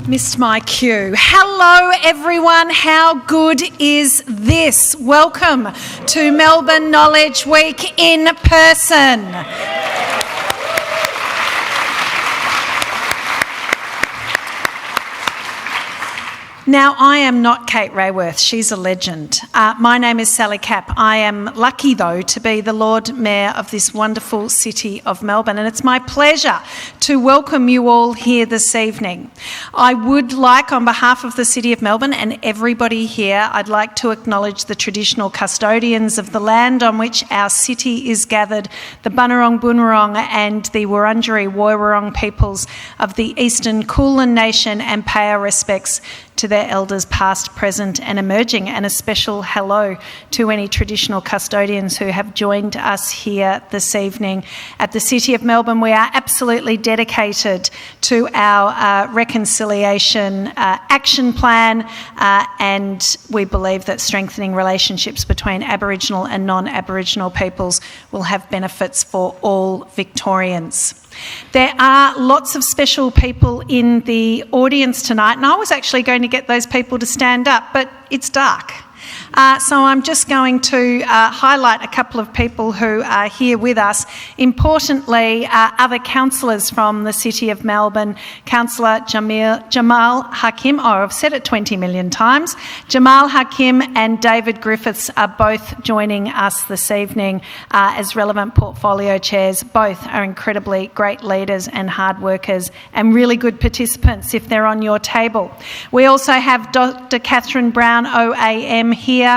Missed my cue. Hello everyone, how good is this? Welcome to Melbourne Knowledge Week in person. Now, I am not Kate Raworth, she's a legend. My name is Sally Capp. I am lucky, though, to be the Lord Mayor of this wonderful city of Melbourne, and it's my pleasure to welcome you all here this evening. I would like, on behalf of the City of Melbourne and everybody here, I'd like to acknowledge the traditional custodians of the land on which our city is gathered, the Bunurong Bunurong and the Wurundjeri Woiwurrung peoples of the Eastern Kulin Nation, and pay our respects to their elders past, present and emerging, and a special hello to any traditional custodians who have joined us here this evening. At the City of Melbourne, we are absolutely dedicated to our reconciliation action plan, and we believe that strengthening relationships between Aboriginal and non-Aboriginal peoples will have benefits for all Victorians. There are lots of special people in the audience tonight, and I was actually going to get those people to stand up, but it's dark. So I'm just going to highlight a couple of people who are here with us. Importantly, other councillors from the City of Melbourne, Councillor Jamal Hakim, I've said it 20 million times, Jamal Hakim and David Griffiths are both joining us this evening as relevant portfolio chairs. Both are incredibly great leaders and hard workers and really good participants if they're on your table. We also have Dr. Catherine Brown, OAM, here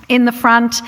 in the front,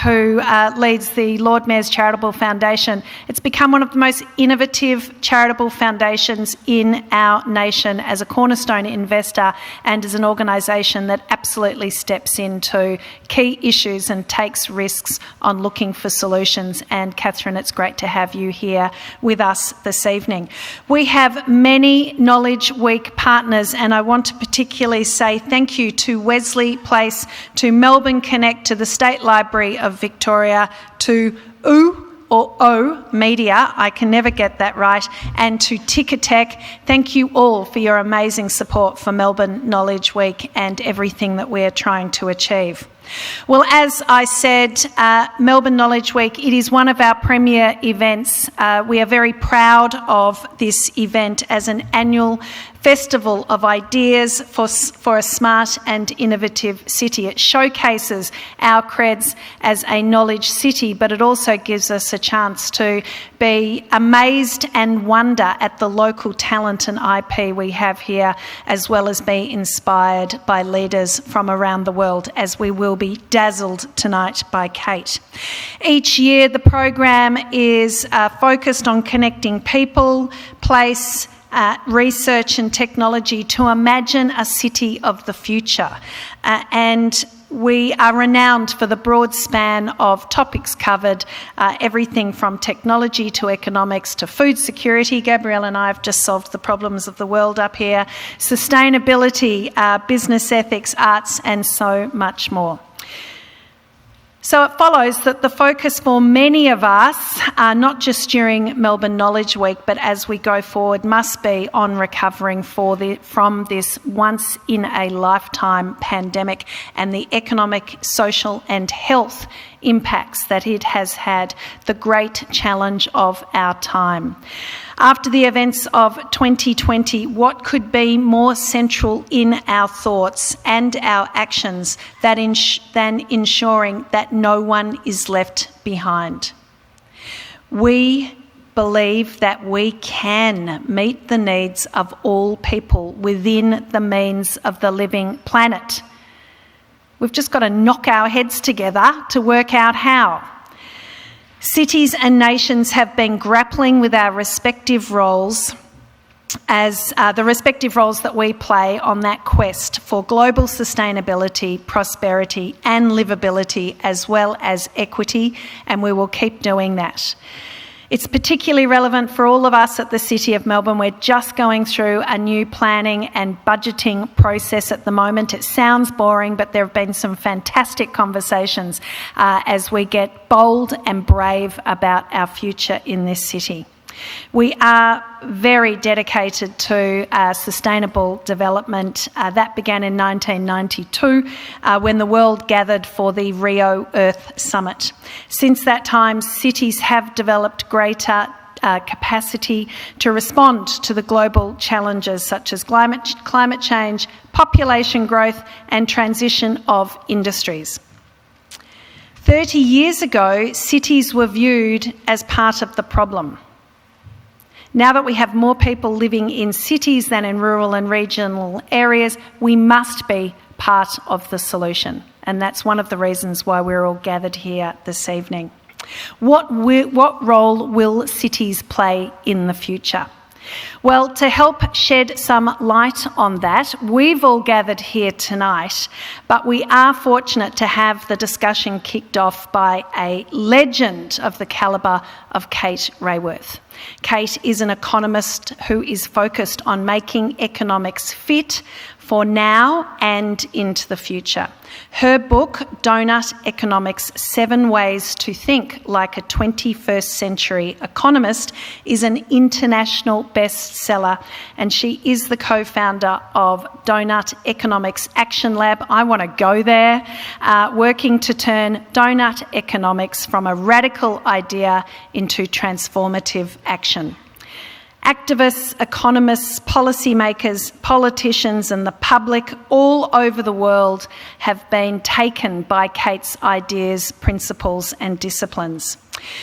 who leads the Lord Mayor's Charitable Foundation. It's become one of the most innovative charitable foundations in our nation as a cornerstone investor and as an organisation that absolutely steps into key issues and takes risks on looking for solutions. And Catherine, it's great to have you here with us this evening. We have many Knowledge Week partners, and I want to particularly say thank you to Wesley Place, to Melbourne Connect, to the State Library of Victoria, to O Media, I can never get that right, and to Ticketek. Thank you all for your amazing support for Melbourne Knowledge Week and everything that we're trying to achieve. Well, as I said, Melbourne Knowledge Week, it is one of our premier events. We are very proud of this event as an annual festival of ideas for a smart and innovative city. It showcases our creds as a knowledge city, but it also gives us a chance to be amazed and wonder at the local talent and IP we have here, as well as be inspired by leaders from around the world, as we will be dazzled tonight by Kate. Each year the program is focused on connecting people, place, research and technology to imagine a city of the future. And we are renowned for the broad span of topics covered, everything from technology to economics to food security. Gabrielle and I have just solved the problems of the world up here. Sustainability, business ethics, arts, and so much more. So it follows that the focus for many of us, not just during Melbourne Knowledge Week, but as we go forward, must be on recovering from this once-in-a-lifetime pandemic and the economic, social and health impacts that it has had, the great challenge of our time. After the events of 2020, what could be more central in our thoughts and our actions than ensuring that no one is left behind? We believe that we can meet the needs of all people within the means of the living planet. We've just got to knock our heads together to work out how. Cities and nations have been grappling with our respective roles as the respective roles that we play on that quest for global sustainability, prosperity and livability, as well as equity, and we will keep doing that. It's particularly relevant for all of us at the City of Melbourne. We're just going through a new planning and budgeting process at the moment. It sounds boring, but there have been some fantastic conversations as we get bold and brave about our future in this city. We are very dedicated to sustainable development. That began in 1992 when the world gathered for the Rio Earth Summit. Since that time, cities have developed greater capacity to respond to the global challenges such as climate change, population growth and transition of industries. 30 years ago, cities were viewed as part of the problem. Now that we have more people living in cities than in rural and regional areas, we must be part of the solution. And that's one of the reasons why we're all gathered here this evening. What role will cities play in the future? Well, to help shed some light on that, we've all gathered here tonight, but we are fortunate to have the discussion kicked off by a legend of the calibre of Kate Raworth. Kate is an economist who is focused on making economics fit for now and into the future. Her book, Doughnut, Economics, 7 Ways to Think Like a 21st Century Economist, is an international bestseller, and she is the co-founder of Doughnut Economics Action Lab. I want to go there, working to turn Doughnut economics from a radical idea into transformative action. Activists, economists, policymakers, politicians and the public all over the world have been taken by Kate's ideas, principles and disciplines.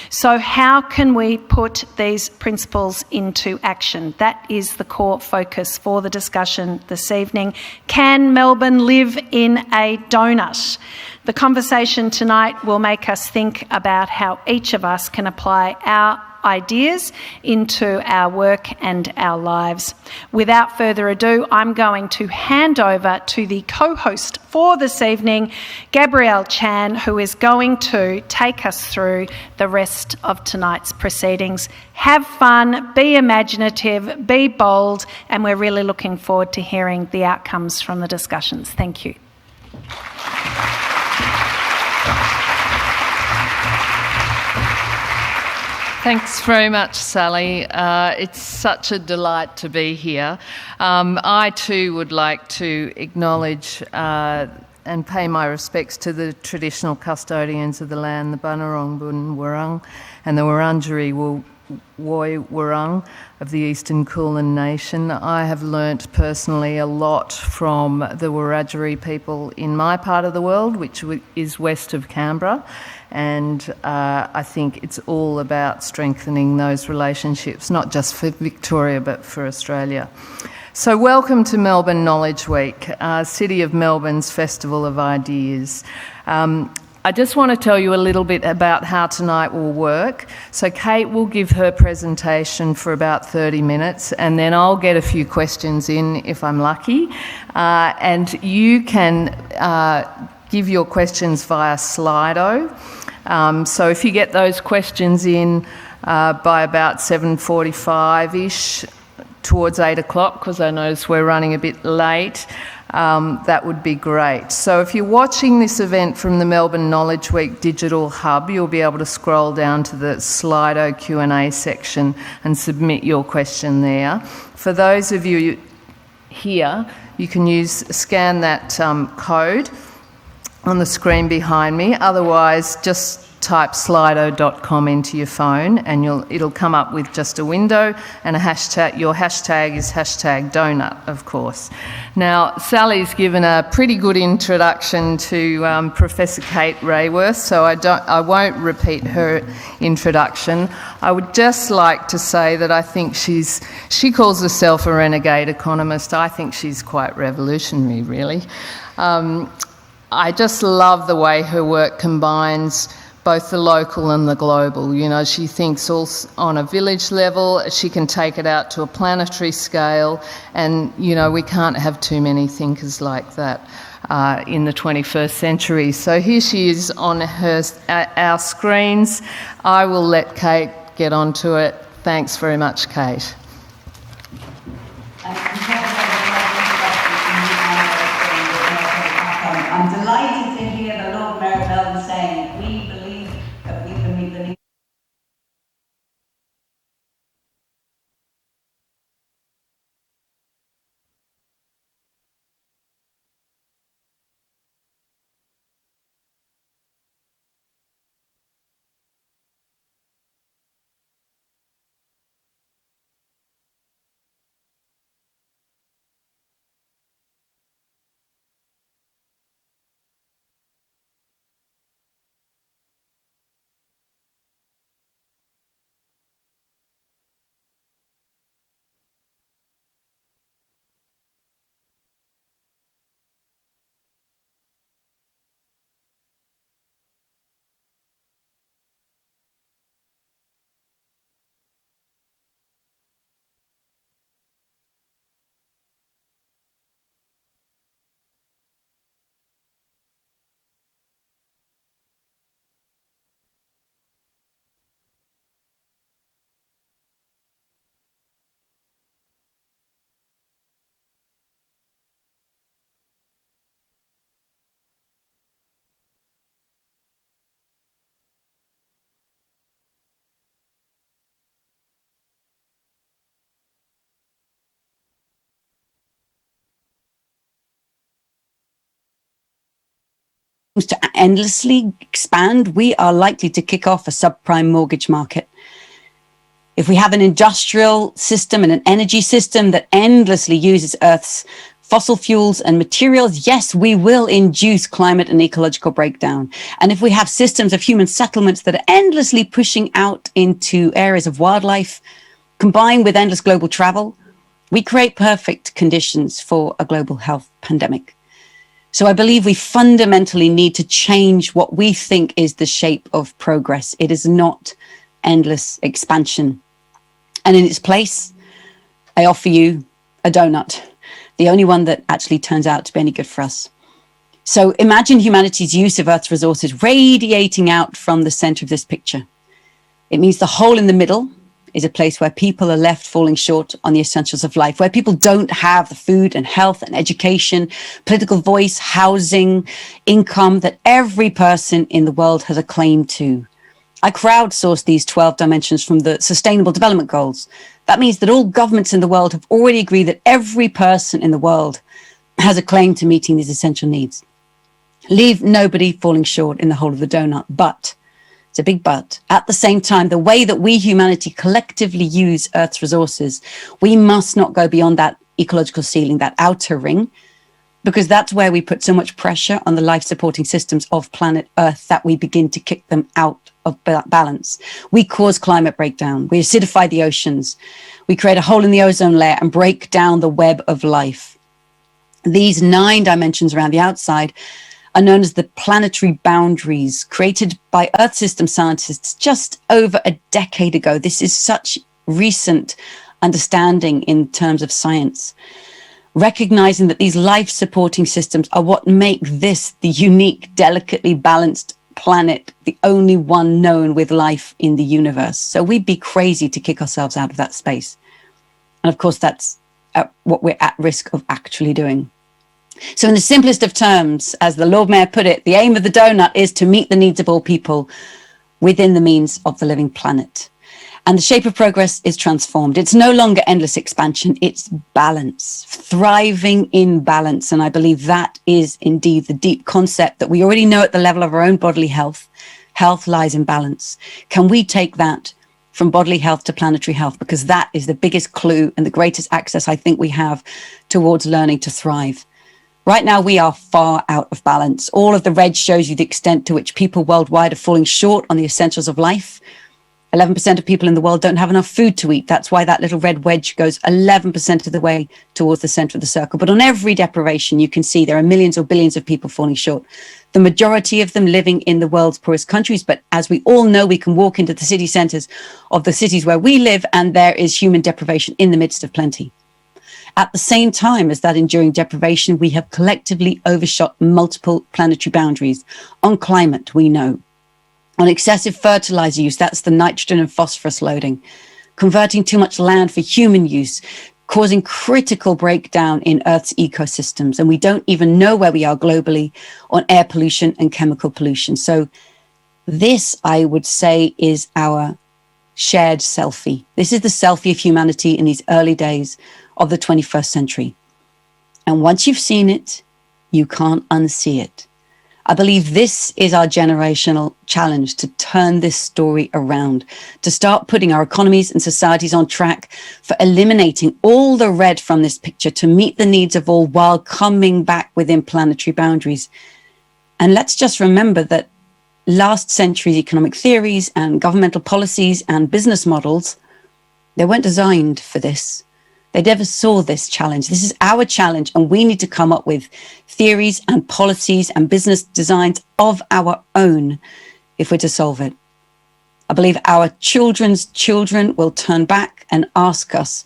So how can we put these principles into action? That is the core focus for the discussion this evening. Can Melbourne live in a donut? The conversation tonight will make us think about how each of us can apply our ideas into our work and our lives. Without further ado, I'm going to hand over to the co-host for this evening, Gabrielle Chan, who is going to take us through the rest of tonight's proceedings. Have fun, be imaginative, be bold, and we're really looking forward to hearing the outcomes from the discussions. Thank you. Thanks very much, Sally. It's such a delight to be here. I too would like to acknowledge and pay my respects to the traditional custodians of the land, the Bunurong Bun Wurrung and the Wurundjeri Woi Wurrung of the Eastern Kulin Nation. I have learnt personally a lot from the Wiradjuri people in my part of the world, which is west of Canberra, and I think it's all about strengthening those relationships, not just for Victoria but for Australia. So welcome to Melbourne Knowledge Week, City of Melbourne's Festival of Ideas. I just want to tell you a little bit about how tonight will work. So Kate will give her presentation for about 30 minutes and then I'll get a few questions in if I'm lucky. And you can give your questions via Slido. So if you get those questions in by about 7:45-ish, towards 8 o'clock, because I notice we're running a bit late, that would be great. So if you're watching this event from the Melbourne Knowledge Week Digital Hub, you'll be able to scroll down to the Slido Q&A section and submit your question there. For those of you here, you can scan that code on the screen behind me. Otherwise, just type slido.com into your phone and it'll come up with just a window and a hashtag. Your hashtag is #Doughnut, of course. Now, Sally's given a pretty good introduction to Professor Kate Raworth, so I won't repeat her introduction. I would just like to say that I think she calls herself a renegade economist. I think she's quite revolutionary, really. I just love the way her work combines both the local and the global. You know, she thinks all on a village level, she can take it out to a planetary scale, and, you know, we can't have too many thinkers like that in the 21st century. So here she is on our screens. I will let Kate get onto it. Thanks very much, Kate. I'm delighted to hear the Lord Mayor of Melbourne saying we believe that we can meet the needs. to endlessly expand, we are likely to kick off a subprime mortgage market. If we have an industrial system and an energy system that endlessly uses Earth's fossil fuels and materials, yes, we will induce climate and ecological breakdown. And if we have systems of human settlements that are endlessly pushing out into areas of wildlife, combined with endless global travel, we create perfect conditions for a global health pandemic. So I believe we fundamentally need to change what we think is the shape of progress. It is not endless expansion. And in its place, I offer you a donut, the only one that actually turns out to be any good for us. So imagine humanity's use of Earth's resources radiating out from the center of this picture. It means the hole in the middle is a place where people are left falling short on the essentials of life, where people don't have the food and health and education, political voice, housing, income that every person in the world has a claim to. I crowdsourced these 12 dimensions from the Sustainable Development Goals. That means that all governments in the world have already agreed that every person in the world has a claim to meeting these essential needs. Leave nobody falling short in the whole of the donut, but it's a big but. At the same time, the way that we humanity collectively use Earth's resources, we must not go beyond that ecological ceiling, that outer ring, because that's where we put so much pressure on the life-supporting systems of planet Earth that we begin to kick them out of balance. We cause climate breakdown. We acidify the oceans. We create a hole in the ozone layer and break down the web of life. These 9 dimensions around the outside are known as the planetary boundaries, created by Earth system scientists just over a decade ago. This is such recent understanding in terms of science, recognizing that these life-supporting systems are what make this the unique, delicately balanced planet, the only one known with life in the universe. So we'd be crazy to kick ourselves out of that space. And of course, that's what we're at risk of actually doing. So in the simplest of terms, as the Lord Mayor put it, the aim of the donut is to meet the needs of all people within the means of the living planet. And the shape of progress is transformed. It's no longer endless expansion, it's balance, thriving in balance. And I believe that is indeed the deep concept that we already know at the level of our own bodily health. Health lies in balance. Can we take that from bodily health to planetary health? Because that is the biggest clue and the greatest access I think we have towards learning to thrive. Right now, we are far out of balance. All of the red shows you the extent to which people worldwide are falling short on the essentials of life. 11% of people in the world don't have enough food to eat. That's why that little red wedge goes 11% of the way towards the center of the circle. But on every deprivation, you can see there are millions or billions of people falling short. The majority of them living in the world's poorest countries. But as we all know, we can walk into the city centers of the cities where we live, and there is human deprivation in the midst of plenty. At the same time as that enduring deprivation, we have collectively overshot multiple planetary boundaries. On climate, we know. On excessive fertilizer use, that's the nitrogen and phosphorus loading. Converting too much land for human use, causing critical breakdown in Earth's ecosystems. And we don't even know where we are globally on air pollution and chemical pollution. So this, I would say, is our shared selfie. This is the selfie of humanity in these early days of the 21st century. And once you've seen it, you can't unsee it. I believe this is our generational challenge, to turn this story around, to start putting our economies and societies on track for eliminating all the red from this picture to meet the needs of all while coming back within planetary boundaries. And let's just remember that last century's economic theories and governmental policies and business models, they weren't designed for this. They never saw this challenge. This is our challenge, and we need to come up with theories and policies and business designs of our own if we're to solve it. I believe our children's children will turn back and ask us,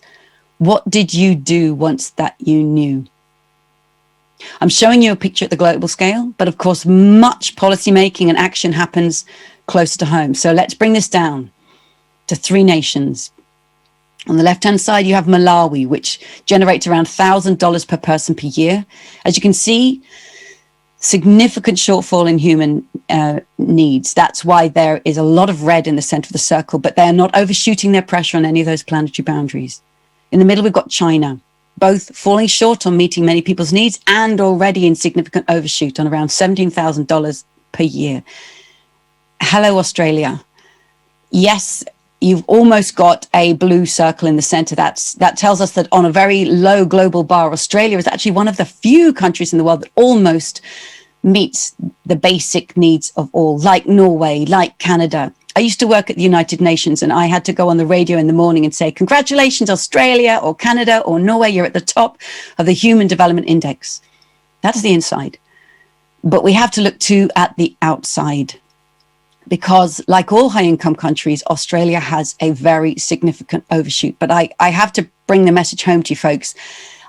what did you do once that you knew? I'm showing you a picture at the global scale, but of course, much policy making and action happens close to home. So let's bring this down to 3 nations. On the left-hand side, you have Malawi, which generates around $1,000 per person per year. As you can see, significant shortfall in human needs. That's why there is a lot of red in the center of the circle, but they're not overshooting their pressure on any of those planetary boundaries. In the middle, we've got China. both falling short on meeting many people's needs and already in significant overshoot on around $17,000 per year. Hello, Australia. Yes, you've almost got a blue circle in the center. That tells us that on a very low global bar, Australia is actually one of the few countries in the world that almost meets the basic needs of all, like Norway, like Canada. I used to work at the United Nations, and I had to go on the radio in the morning and say, congratulations, Australia or Canada or Norway, you're at the top of the Human Development Index. That's the inside. But we have to look too at the outside, because like all high income countries, Australia has a very significant overshoot. But I have to bring the message home to you folks.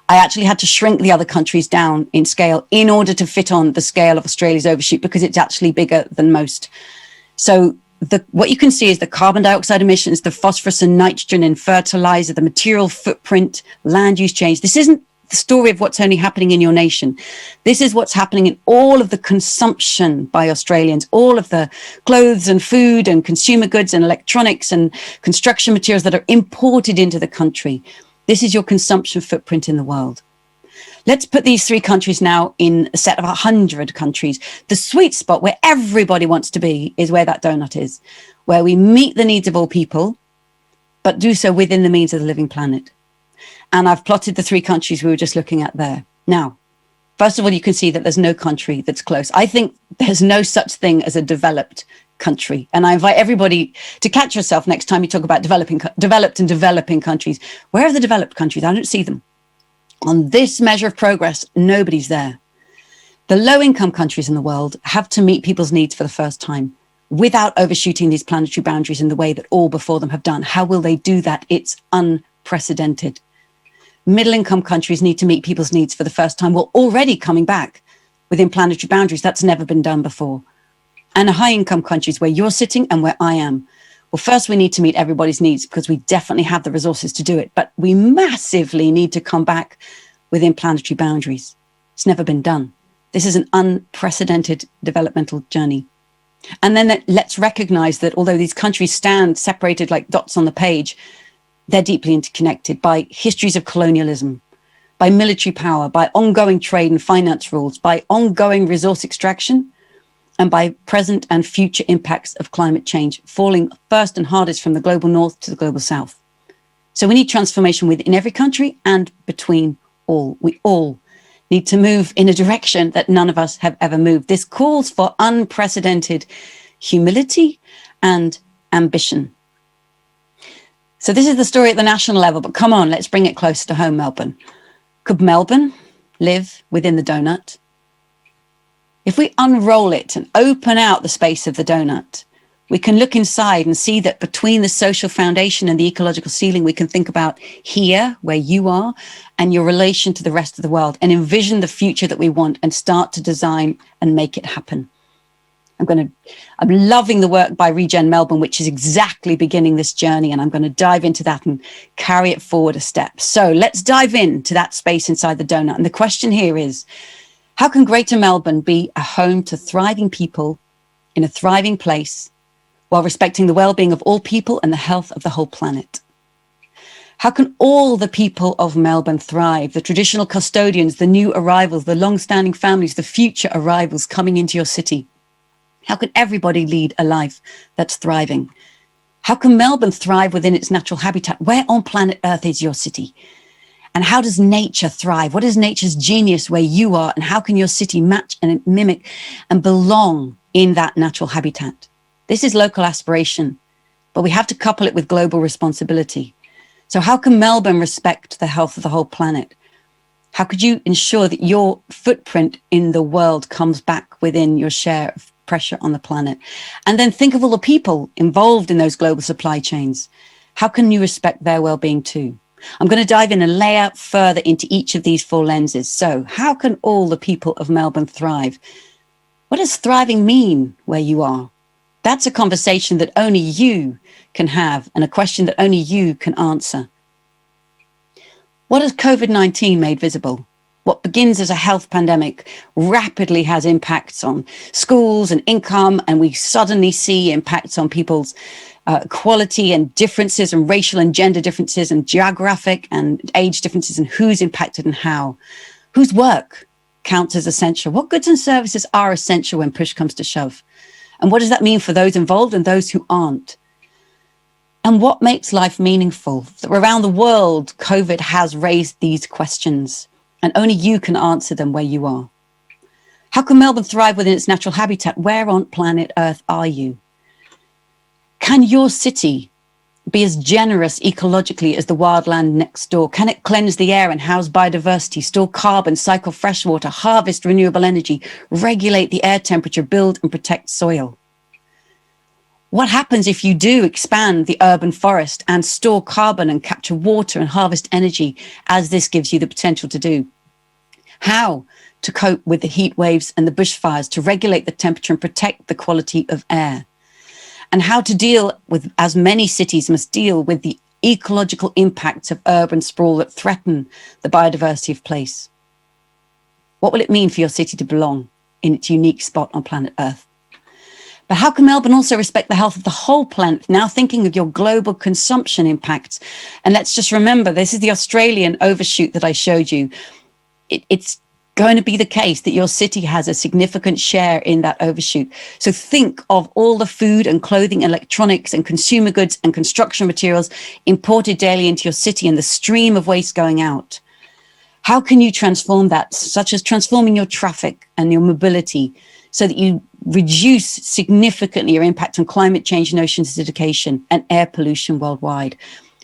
I actually had to shrink the other countries down in scale in order to fit on the scale of Australia's overshoot, because it's actually bigger than most. So what you can see is the carbon dioxide emissions, the phosphorus and nitrogen in fertilizer, the material footprint, land use change. This isn't the story of what's only happening in your nation. This is what's happening in all of the consumption by Australians, all of the clothes and food and consumer goods and electronics and construction materials that are imported into the country. This is your consumption footprint in the world. Let's put these 3 countries now in a set of 100 countries. The sweet spot where everybody wants to be is where that donut is, where we meet the needs of all people, but do so within the means of the living planet. And I've plotted the 3 countries we were just looking at there. Now, first of all, you can see that there's no country that's close. I think there's no such thing as a developed country. And I invite everybody to catch yourself next time you talk about developed and developing countries. Where are the developed countries? I don't see them. On this measure of progress, nobody's there. The low-income countries in the world have to meet people's needs for the first time without overshooting these planetary boundaries in the way that all before them have done. How will they do that? It's unprecedented. Middle-income countries need to meet people's needs for the first time. We're already coming back within planetary boundaries. That's never been done before. And high-income countries, where you're sitting and where I am. Well, first, we need to meet everybody's needs, because we definitely have the resources to do it. But we massively need to come back within planetary boundaries. It's never been done. This is an unprecedented developmental journey. And then let's recognize that although these countries stand separated like dots on the page, they're deeply interconnected by histories of colonialism, by military power, by ongoing trade and finance rules, by ongoing resource extraction, and by present and future impacts of climate change, falling first and hardest from the global north to the global south. So we need transformation within every country and between all. We all need to move in a direction that none of us have ever moved. This calls for unprecedented humility and ambition. So this is the story at the national level, but come on, let's bring it closer to home, Melbourne. Could Melbourne live within the donut? If we unroll it and open out the space of the donut, we can look inside and see that between the social foundation and the ecological ceiling, we can think about here, where you are, and your relation to the rest of the world, and envision the future that we want and start to design and make it happen. I'm loving the work by Regen Melbourne, which is exactly beginning this journey, and I'm going to dive into that and carry it forward a step. So let's dive into that space inside the donut. And the question here is, how can Greater Melbourne be a home to thriving people in a thriving place while respecting the well-being of all people and the health of the whole planet? How can all the people of Melbourne thrive? The traditional custodians, the new arrivals, the long-standing families, the future arrivals coming into your city. How can everybody lead a life that's thriving? How can Melbourne thrive within its natural habitat? Where on planet Earth is your city? And how does nature thrive? What is nature's genius where you are? And how can your city match and mimic and belong in that natural habitat? This is local aspiration, but we have to couple it with global responsibility. So how can Melbourne respect the health of the whole planet? How could you ensure that your footprint in the world comes back within your share of pressure on the planet? And then think of all the people involved in those global supply chains. How can you respect their well-being too? I'm going to dive in and layer further into each of these 4 lenses. So how can all the people of Melbourne thrive? What does thriving mean where you are? That's a conversation that only you can have, and a question that only you can answer. What has COVID-19 made visible? What begins as a health pandemic rapidly has impacts on schools and income, and we suddenly see impacts on people's equality and differences and racial and gender differences and geographic and age differences and who's impacted and how. Whose work counts as essential? What goods and services are essential when push comes to shove? And what does that mean for those involved and those who aren't? And what makes life meaningful? Around the world, COVID has raised these questions, and only you can answer them where you are. How can Melbourne thrive within its natural habitat? Where on planet Earth are you? Can your city be as generous ecologically as the wildland next door? Can it cleanse the air and house biodiversity, store carbon, cycle fresh water, harvest renewable energy, regulate the air temperature, build and protect soil? What happens if you do expand the urban forest and store carbon and capture water and harvest energy, as this gives you the potential to do? How to cope with the heat waves and the bushfires, to regulate the temperature and protect the quality of air? And how to deal with, as many cities must deal with, the ecological impacts of urban sprawl that threaten the biodiversity of place? What will it mean for your city to belong in its unique spot on planet Earth? But how can Melbourne also respect the health of the whole planet? Now thinking of your global consumption impacts. And let's just remember, this is the Australian overshoot that I showed you. It's going to be the case that your city has a significant share in that overshoot. So think of all the food and clothing, electronics and consumer goods and construction materials imported daily into your city and the stream of waste going out. How can you transform that, such as transforming your traffic and your mobility, so that you reduce significantly your impact on climate change and ocean acidification and air pollution worldwide?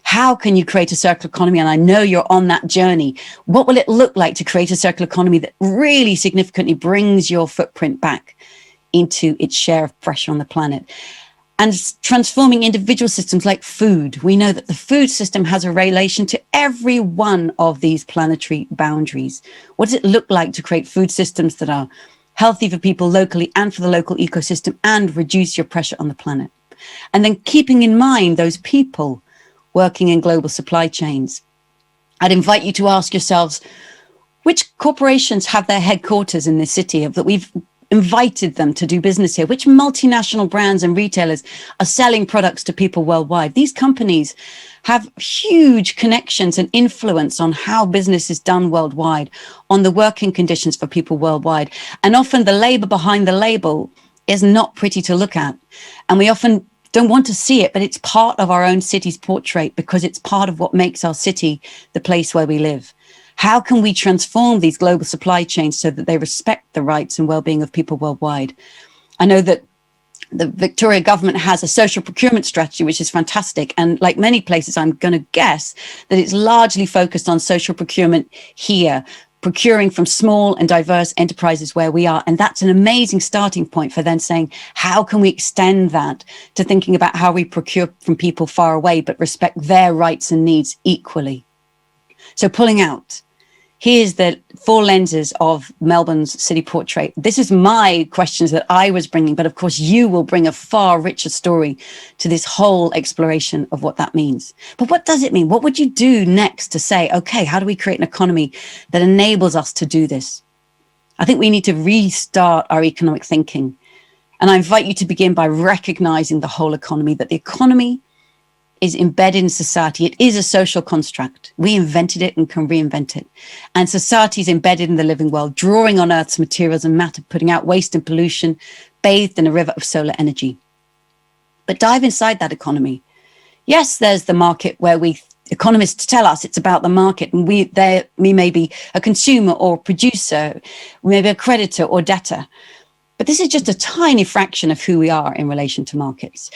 How can you create a circular economy? And I know you're on that journey. What will it look like to create a circular economy that really significantly brings your footprint back into its share of pressure on the planet? And transforming individual systems like food. We know that the food system has a relation to every one of these planetary boundaries. What does it look like to create food systems that are healthy for people locally and for the local ecosystem and reduce your pressure on the planet? And then keeping in mind those people working in global supply chains. I'd invite you to ask yourselves, which corporations have their headquarters in this city, that we've invited them to do business here? Which multinational brands and retailers are selling products to people worldwide? These companies have huge connections and influence on how business is done worldwide, on the working conditions for people worldwide. And often the labor behind the label is not pretty to look at. And we often don't want to see it, but it's part of our own city's portrait because it's part of what makes our city the place where we live. How can we transform these global supply chains so that they respect the rights and well-being of people worldwide? I know that the Victoria government has a social procurement strategy, which is fantastic. And like many places, I'm going to guess that it's largely focused on social procurement here, procuring from small and diverse enterprises where we are. And that's an amazing starting point for then saying, how can we extend that to thinking about how we procure from people far away, but respect their rights and needs equally? So pulling out. Here's the four lenses of Melbourne's city portrait. This is my questions that I was bringing, but of course you will bring a far richer story to this whole exploration of what that means. But what does it mean? What would you do next to say, okay, how do we create an economy that enables us to do this? I think we need to restart our economic thinking. And I invite you to begin by recognizing the whole economy, that the economy is embedded in society. It is a social construct. We invented it and can reinvent it. And society is embedded in the living world, drawing on Earth's materials and matter, putting out waste and pollution, bathed in a river of solar energy. But dive inside that economy. Yes, there's the market where economists tell us it's about the market, and we may be a consumer or producer, we may be a creditor or debtor. But this is just a tiny fraction of who we are in relation to markets.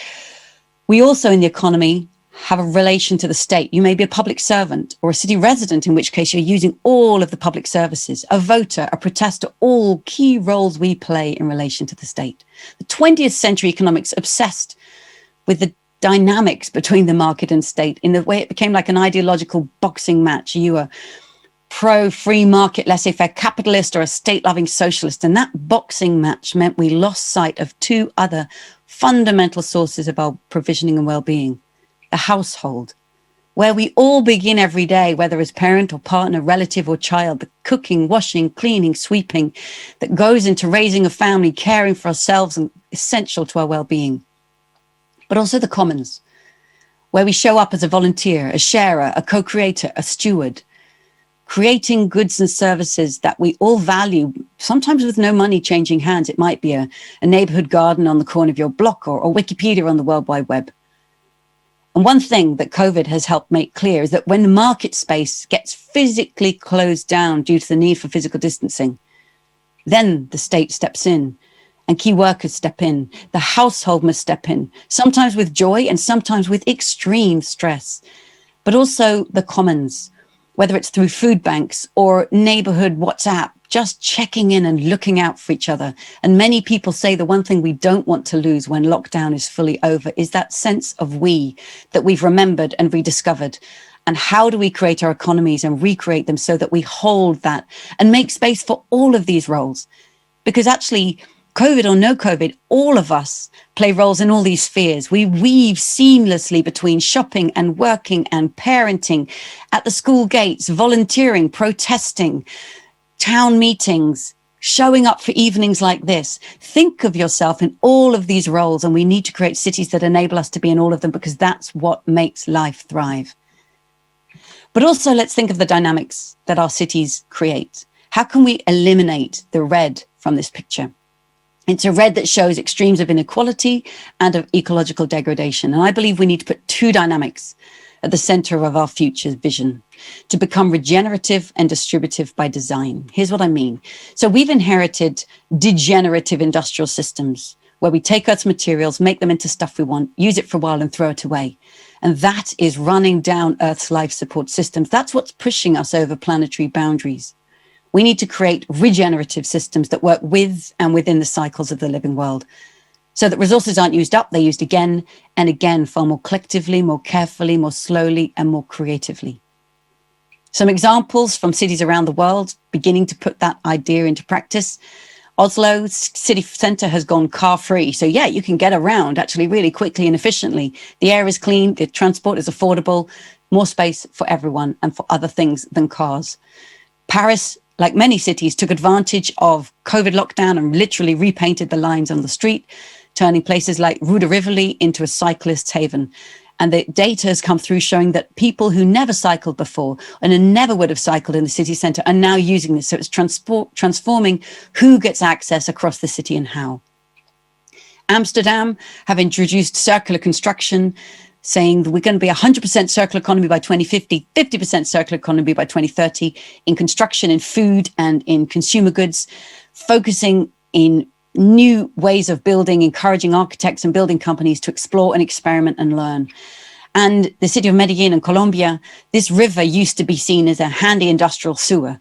We also in the economy have a relation to the state. You may be a public servant or a city resident, in which case you're using all of the public services, a voter, a protester, all key roles we play in relation to the state. The 20th century economics obsessed with the dynamics between the market and state in the way it became like an ideological boxing match. You were pro-free market, laissez-faire capitalist or a state-loving socialist. And that boxing match meant we lost sight of two other fundamental sources of our provisioning and well-being. The household, where we all begin every day, whether as parent or partner, relative or child, the cooking, washing, cleaning, sweeping that goes into raising a family, caring for ourselves and essential to our well-being. but also the commons, where we show up as a volunteer, a sharer, a co-creator, a steward, creating goods and services that we all value, sometimes with no money changing hands. It might be a neighborhood garden on the corner of your block, or Wikipedia on the World Wide Web. And one thing that COVID has helped make clear is that when the market space gets physically closed down due to the need for physical distancing, then the state steps in and key workers step in. The household must step in, sometimes with joy and sometimes with extreme stress, but also the commons, whether it's through food banks or neighborhood WhatsApp, just checking in and looking out for each other. And many people say the one thing we don't want to lose when lockdown is fully over is that sense of we that we've remembered and rediscovered. And how do we create our economies and recreate them so that we hold that and make space for all of these roles? Because actually, COVID or no COVID, all of us play roles in all these spheres. We weave seamlessly between shopping and working and parenting, at the school gates, volunteering, protesting, town meetings, showing up for evenings like this. Think of yourself in all of these roles, and we need to create cities that enable us to be in all of them, because that's what makes life thrive. But also, let's think of the dynamics that our cities create. How can we eliminate the red from this picture? It's a red that shows extremes of inequality and of ecological degradation. And I believe we need to put two dynamics at the center of our future vision to become regenerative and distributive by design. Here's what I mean. So we've inherited degenerative industrial systems where we take Earth's materials, make them into stuff we want, use it for a while and throw it away. And that is running down Earth's life support systems. That's what's pushing us over planetary boundaries. We need to create regenerative systems that work with and within the cycles of the living world, so that resources aren't used up, they're used again and again, far more collectively, more carefully, more slowly, and more creatively. Some examples from cities around the world beginning to put that idea into practice. Oslo city centre has gone car-free. So yeah, you can get around actually really quickly and efficiently. The air is clean, the transport is affordable, more space for everyone and for other things than cars. Paris, like many cities, took advantage of COVID lockdown and literally repainted the lines on the street, turning places like Rue de Rivoli into a cyclist's haven. And the data has come through showing that people who never cycled before and who never would have cycled in the city centre are now using this. So it's transforming who gets access across the city and how. Amsterdam have introduced circular construction, saying that we're going to be 100% circular economy by 2050, 50% circular economy by 2030 in construction, in food and in consumer goods, focusing in new ways of building, encouraging architects and building companies to explore and experiment and learn. And the city of Medellin in Colombia, this river used to be seen as a handy industrial sewer.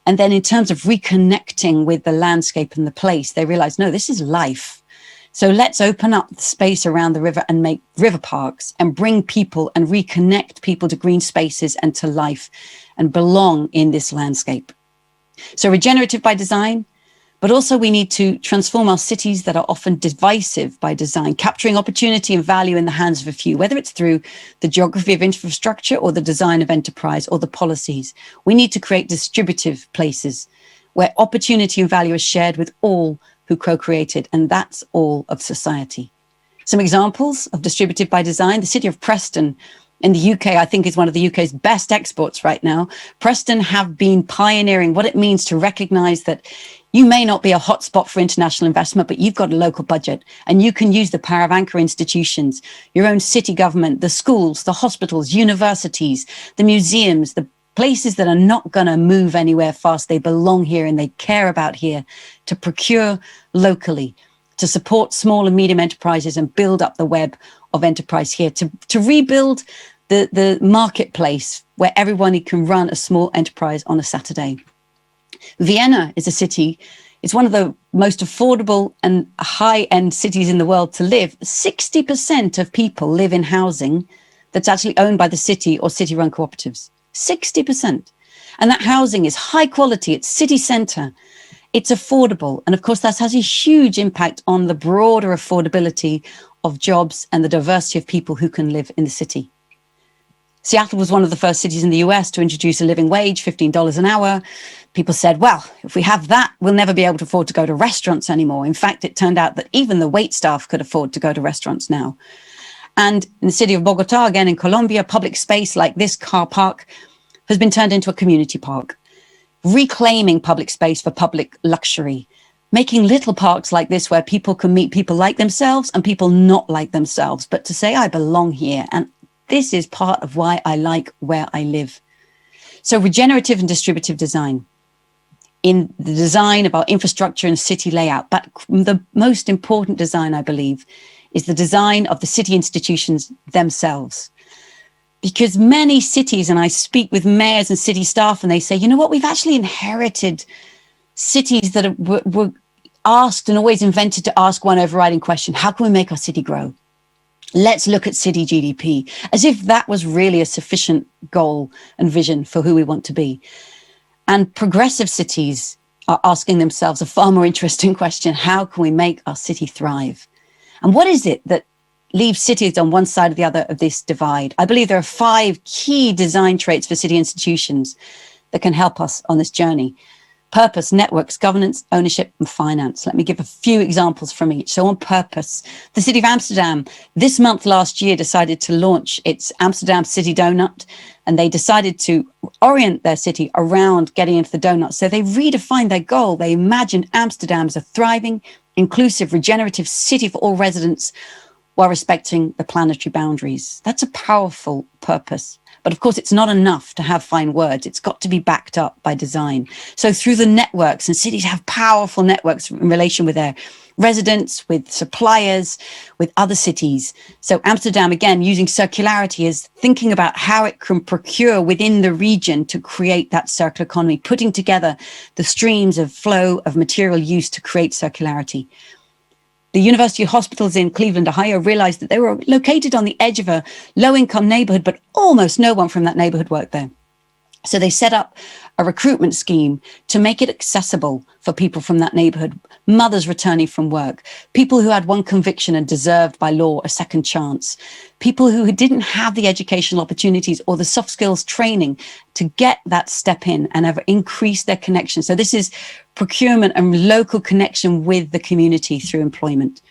And then in terms of reconnecting with the landscape and the place, they realized, no, this is life. So let's open up the space around the river and make river parks and bring people and reconnect people to green spaces and to life and belong in this landscape. So regenerative by design, but also we need to transform our cities that are often divisive by design, capturing opportunity and value in the hands of a few, whether it's through the geography of infrastructure or the design of enterprise or the policies. We need to create distributive places where opportunity and value are shared with all who co-created, and that's all of society. Some examples of distributive by design: the city of Preston in the UK, I think, is one of the UK's best exports right now. Preston have been pioneering what it means to recognize that you may not be a hotspot for international investment, but you've got a local budget and you can use the power of anchor institutions, your own city government, the schools, the hospitals, universities, the museums, the places that are not going to move anywhere fast. They belong here and they care about here, to procure locally, to support small and medium enterprises and build up the web of enterprise here, to rebuild the marketplace where everyone can run a small enterprise on a Saturday. Vienna is a city, it's one of the most affordable and high-end cities in the world to live. 60% of people live in housing that's actually owned by the city or city-run cooperatives. 60%. And that housing is high quality, it's city centre, it's affordable. And of course, that has a huge impact on the broader affordability of jobs and the diversity of people who can live in the city. Seattle was one of the first cities in the US to introduce a living wage, $15 an hour. People said, well, if we have that, we'll never be able to afford to go to restaurants anymore. In fact, it turned out that even the wait staff could afford to go to restaurants now. And in the city of Bogota, again in Colombia, public space like this car park has been turned into a community park, reclaiming public space for public luxury, making little parks like this where people can meet people like themselves and people not like themselves, but to say, I belong here. And this is part of why I like where I live. So regenerative and distributive design in the design of our infrastructure and city layout. But the most important design, I believe, is the design of the city institutions themselves. Because many cities, and I speak with mayors and city staff, and they say, you know what, we've actually inherited cities that were asked and always invented to ask one overriding question: how can we make our city grow? Let's look at city GDP, as if that was really a sufficient goal and vision for who we want to be. And progressive cities are asking themselves a far more interesting question: how can we make our city thrive? And what is it that leave cities on one side or the other of this divide? I believe there are 5 key design traits for city institutions that can help us on this journey: purpose, networks, governance, ownership, and finance. Let me give a few examples from each. So on purpose, the city of Amsterdam this month last year decided to launch its Amsterdam City Doughnut, and they decided to orient their city around getting into the donut. So they redefined their goal. They imagined Amsterdam as a thriving, inclusive, regenerative city for all residents, while respecting the planetary boundaries. That's a powerful purpose. But of course, it's not enough to have fine words. It's got to be backed up by design. So through the networks, and cities have powerful networks in relation with their residents, with suppliers, with other cities. So Amsterdam, again, using circularity, is thinking about how it can procure within the region to create that circular economy, putting together the streams of flow of material use to create circularity. The University Hospitals in Cleveland, Ohio, realized that they were located on the edge of a low-income neighborhood, but almost no one from that neighborhood worked there. So they set up a recruitment scheme to make it accessible for people from that neighborhood, mothers returning from work, people who had one conviction and deserved by law a second chance, people who didn't have the educational opportunities or the soft skills training to get that step in and have increased their connection. So this is procurement and local connection with the community through employment.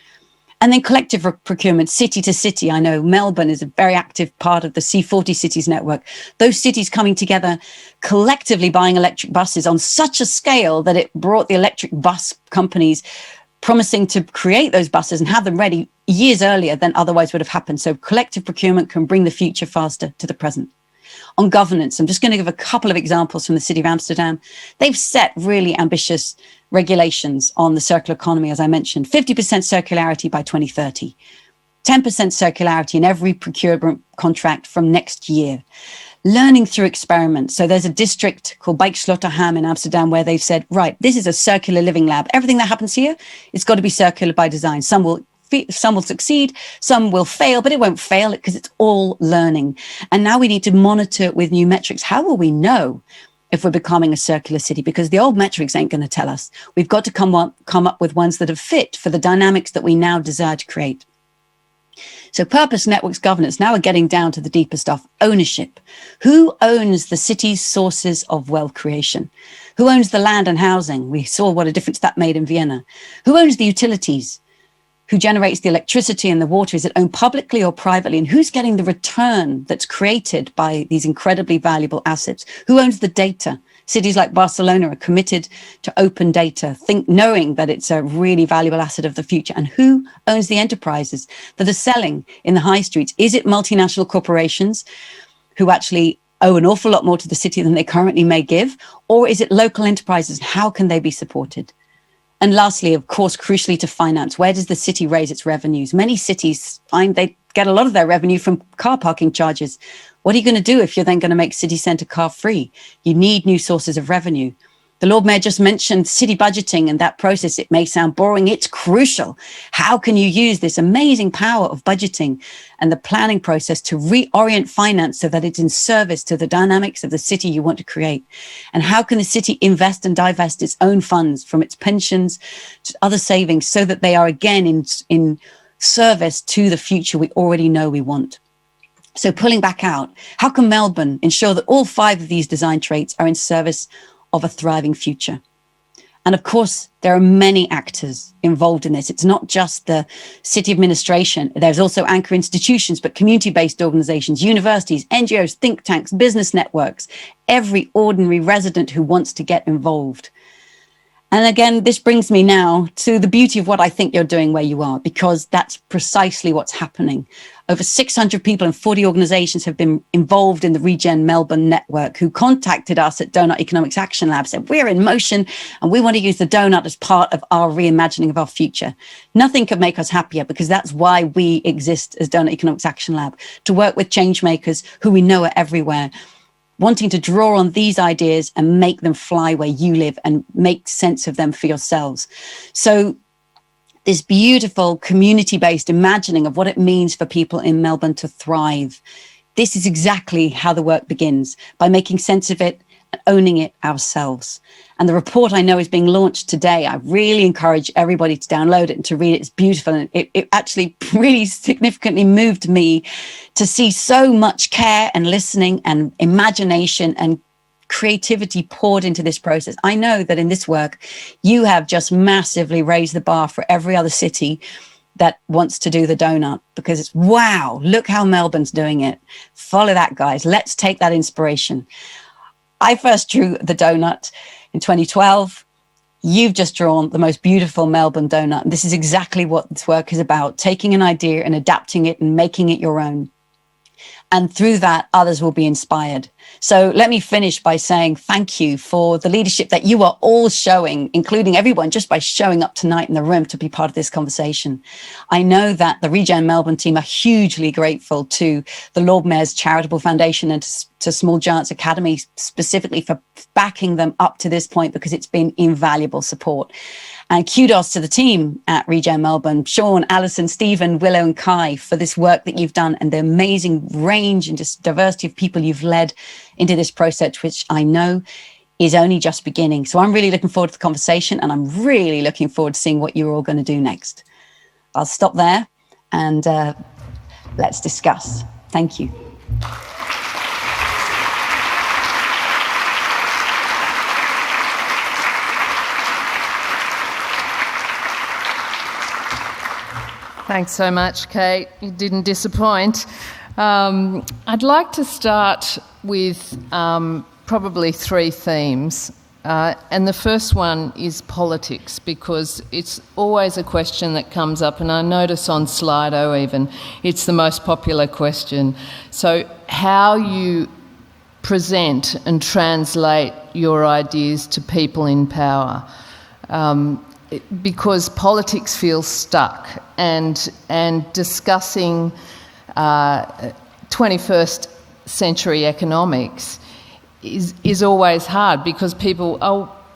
And then collective procurement, city to city. I know Melbourne is a very active part of the C40 cities network. Those cities coming together, collectively buying electric buses on such a scale that it brought the electric bus companies promising to create those buses and have them ready years earlier than otherwise would have happened. So collective procurement can bring the future faster to the present. On governance, I'm just going to give a couple of examples from the city of Amsterdam. They've set really ambitious regulations on the circular economy, as I mentioned, 50% circularity by 2030, 10% circularity in every procurement contract from next year, learning through experiments. So there's a district called Bijkslotterham in Amsterdam where they've said, right, this is a circular living lab. Everything that happens here, it's got to be circular by design. Some will succeed, some will fail, but it won't fail because it's all learning. And now we need to monitor with new metrics. How will we know if we're becoming a circular city? Because the old metrics ain't going to tell us. We've got to come up with ones that are fit for the dynamics that we now desire to create. So purpose, networks, governance. Now we're getting down to the deeper stuff. Ownership. Who owns the city's sources of wealth creation? Who owns the land and housing? We saw what a difference that made in Vienna. Who owns the utilities? Who generates the electricity and the water? Is it owned publicly or privately? And who's getting the return that's created by these incredibly valuable assets? Who owns the data? Cities like Barcelona are committed to open data, knowing that it's a really valuable asset of the future. And who owns the enterprises that are selling in the high streets? Is it multinational corporations who actually owe an awful lot more to the city than they currently may give? Or is it local enterprises? How can they be supported? And lastly, of course, crucially to finance, where does the city raise its revenues? Many cities find they get a lot of their revenue from car parking charges. What are you going to do if you're then going to make city centre car free? You need new sources of revenue. The Lord Mayor just mentioned city budgeting and that process. It may sound boring. It's crucial. How can you use this amazing power of budgeting and the planning process to reorient finance so that it's in service to the dynamics of the city you want to create? And how can the city invest and divest its own funds from its pensions to other savings so that they are again in service to the future we already know we want? So pulling back out, how can Melbourne ensure that all 5 of these design traits are in service of a thriving future? And of course, there are many actors involved in this. It's not just the city administration. There's also anchor institutions, but community-based organizations, universities, NGOs, think tanks, business networks, every ordinary resident who wants to get involved. And again, this brings me now to the beauty of what I think you're doing where you are, because that's precisely what's happening. Over 600 people and 40 organizations have been involved in the Regen Melbourne network, who contacted us at Doughnut Economics Action Lab, said, we're in motion and we want to use the Doughnut as part of our reimagining of our future. Nothing could make us happier, because that's why we exist as Doughnut Economics Action Lab, to work with change makers who we know are everywhere, wanting to draw on these ideas and make them fly where you live and make sense of them for yourselves. So this beautiful community-based imagining of what it means for people in Melbourne to thrive. This is exactly how the work begins, by making sense of it and owning it ourselves. And the report, I know, is being launched today. I really encourage everybody to download it and to read it. It's beautiful. And it actually really significantly moved me to see so much care and listening and imagination and creativity poured into this process. I know that in this work, you have just massively raised the bar for every other city that wants to do the Doughnut, because it's, wow, look how Melbourne's doing it. Follow that, guys. Let's take that inspiration. I first drew the Doughnut in 2012. You've just drawn the most beautiful Melbourne Doughnut. And this is exactly what this work is about, taking an idea and adapting it and making it your own. And through that, others will be inspired. So let me finish by saying thank you for the leadership that you are all showing, including everyone, just by showing up tonight in the room to be part of this conversation. I know that the Regen Melbourne team are hugely grateful to the Lord Mayor's Charitable Foundation and to Small Giants Academy specifically for backing them up to this point, because it's been invaluable support. And kudos to the team at Regen Melbourne, Sean, Alison, Stephen, Willow and Kai, for this work that you've done and the amazing range and just diversity of people you've led into this process, which I know is only just beginning. So I'm really looking forward to the conversation, and I'm really looking forward to seeing what you're all going to do next. I'll stop there and let's discuss. Thank you. Thanks so much, Kate. You didn't disappoint. I'd like to start with probably three themes. And the first one is politics, because it's always a question that comes up, and I notice on Slido even, it's the most popular question. So how you present and translate your ideas to people in power. Because politics feels stuck, and discussing 21st century economics is always hard, because people,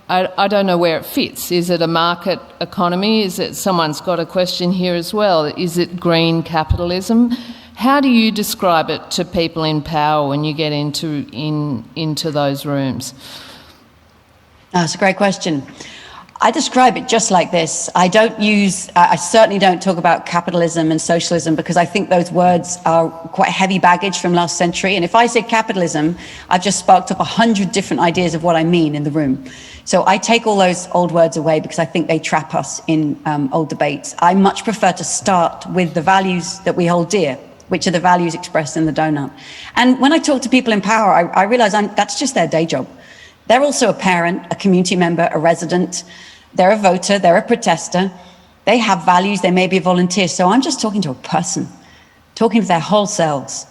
I don't know where it fits. Is it a market economy? Is it someone's got a question here as well? Is it green capitalism? How do you describe it to people in power when you get into those rooms? That's a great question. I describe it just like this. I certainly don't talk about capitalism and socialism, because I think those words are quite heavy baggage from last century. And if I say capitalism, I've just sparked up 100 different ideas of what I mean in the room. So I take all those old words away, because I think they trap us in old debates. I much prefer to start with the values that we hold dear, which are the values expressed in the Doughnut. And when I talk to people in power, I realize that's just their day job. They're also a parent, a community member, a resident. They're a voter, they're a protester. They have values, they may be a volunteer. So I'm just talking to a person, talking to their whole selves.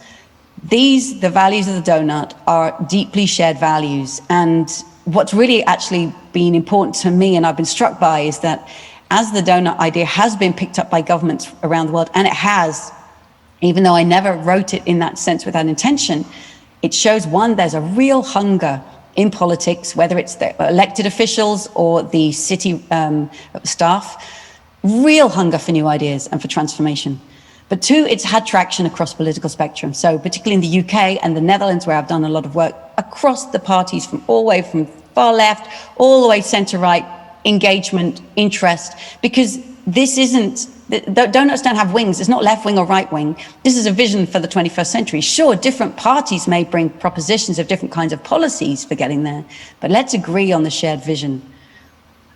The values of the Doughnut, are deeply shared values. And what's really actually been important to me, and I've been struck by, is that as the Doughnut idea has been picked up by governments around the world, and it has, even though I never wrote it in that sense with that intention, it shows, one, there's a real hunger in politics, whether it's the elected officials or the city staff, real hunger for new ideas and for transformation. But two, it's had traction across political spectrum. So particularly in the UK and the Netherlands, where I've done a lot of work across the parties, from all the way from far left, all the way centre-right, engagement, interest, because this isn't, Doughnuts don't have wings. It's not left wing or right wing. This is a vision for the 21st century. Sure, different parties may bring propositions of different kinds of policies for getting there, but let's agree on the shared vision.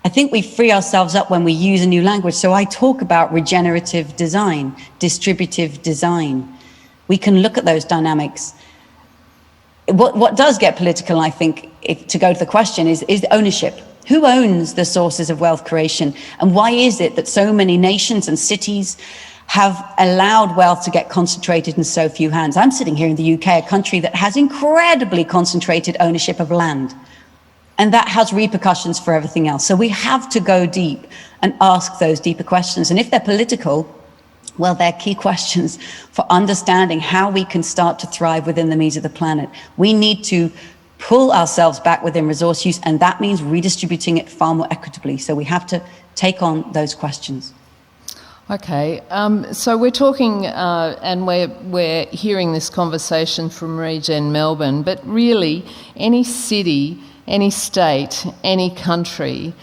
I think we free ourselves up when we use a new language. So I talk about regenerative design, distributive design. We can look at those dynamics. What does get political, I think, to go to the question, is ownership. Who owns the sources of wealth creation? And why is it that so many nations and cities have allowed wealth to get concentrated in so few hands? I'm sitting here in the UK, a country that has incredibly concentrated ownership of land. And that has repercussions for everything else. So we have to go deep and ask those deeper questions. And if they're political, well, they're key questions for understanding how we can start to thrive within the means of the planet. We need to pull ourselves back within resource use, and that means redistributing it far more equitably. So we have to take on those questions. Okay, so we're talking and we're hearing this conversation from Regen Melbourne, but really any city, any state, any country,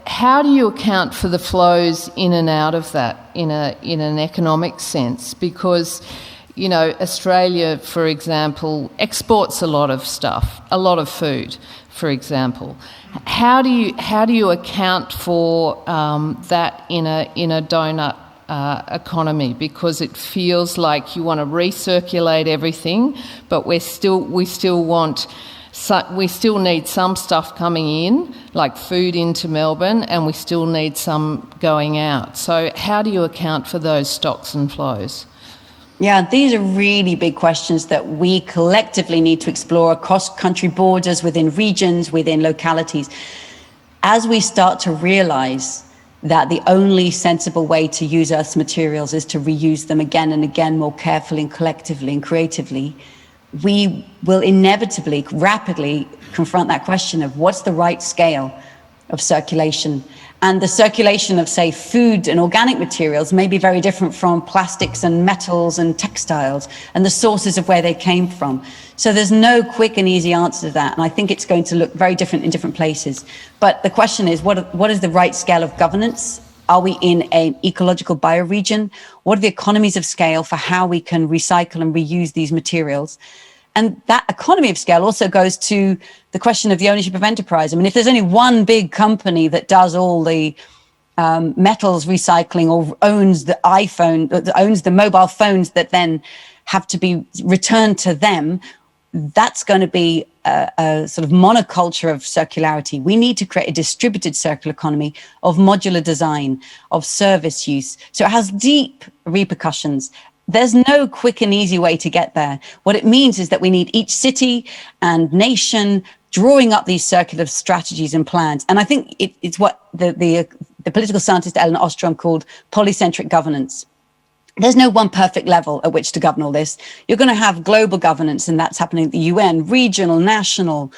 how do you account for the flows in and out of that in an economic sense? Because, you know, Australia, for example, exports a lot of stuff, a lot of food, for example. How do you account for that in a donut economy? Because it feels like you want to recirculate everything, but we still need some stuff coming in, like food into Melbourne, and we still need some going out. So how do you account for those stocks and flows? Yeah, these are really big questions that we collectively need to explore across country borders, within regions, within localities. As we start to realise that the only sensible way to use Earth's materials is to reuse them again and again more carefully and collectively and creatively, we will inevitably, rapidly confront that question of what's the right scale of circulation. And the circulation of, say, food and organic materials may be very different from plastics and metals and textiles and the sources of where they came from. So there's no quick and easy answer to that. And I think it's going to look very different in different places. But the question is, what is the right scale of governance? Are we in an ecological bioregion? What are the economies of scale for how we can recycle and reuse these materials? And that economy of scale also goes to the question of the ownership of enterprise. I mean, if there's only one big company that does all the metals recycling or owns the iPhone, owns the mobile phones that then have to be returned to them, that's going to be a sort of monoculture of circularity. We need to create a distributed circular economy of modular design, of service use. So it has deep repercussions. There's no quick and easy way to get there. What it means is that we need each city and nation drawing up these circular strategies and plans. And I think it's what the political scientist Ellen Ostrom called polycentric governance. There's no one perfect level at which to govern all this. You're going to have global governance, and that's happening at the UN, regional, national,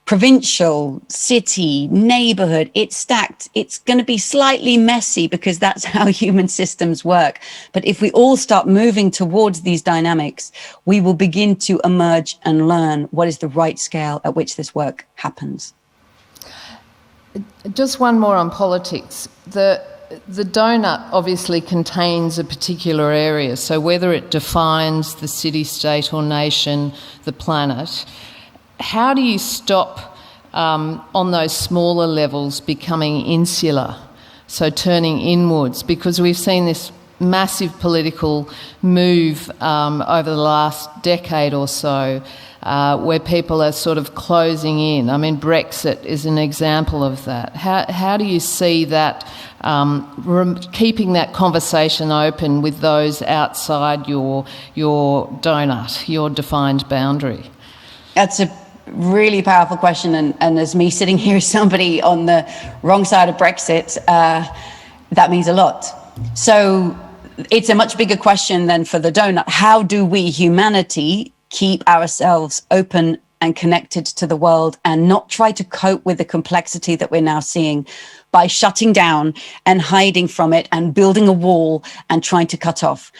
provincial, city, neighborhood. It's stacked. It's going to be slightly messy because that's how human systems work. But if we all start moving towards these dynamics, we will begin to emerge and learn what is the right scale at which this work happens. Just one more on politics. The donut obviously contains a particular area, so whether it defines the city, state or nation, the planet, how do you stop on those smaller levels becoming insular, so turning inwards? Because we've seen this massive political move over the last decade or so where people are sort of closing in. I mean, Brexit is an example of that. How do you see that, keeping that conversation open with those outside your donut, your defined boundary? That's a really powerful question, and as me sitting here as somebody on the wrong side of Brexit, that means a lot. So it's a much bigger question than for the donut. How do we, humanity, keep ourselves open and connected to the world and not try to cope with the complexity that we're now seeing by shutting down and hiding from it and building a wall and trying to cut off?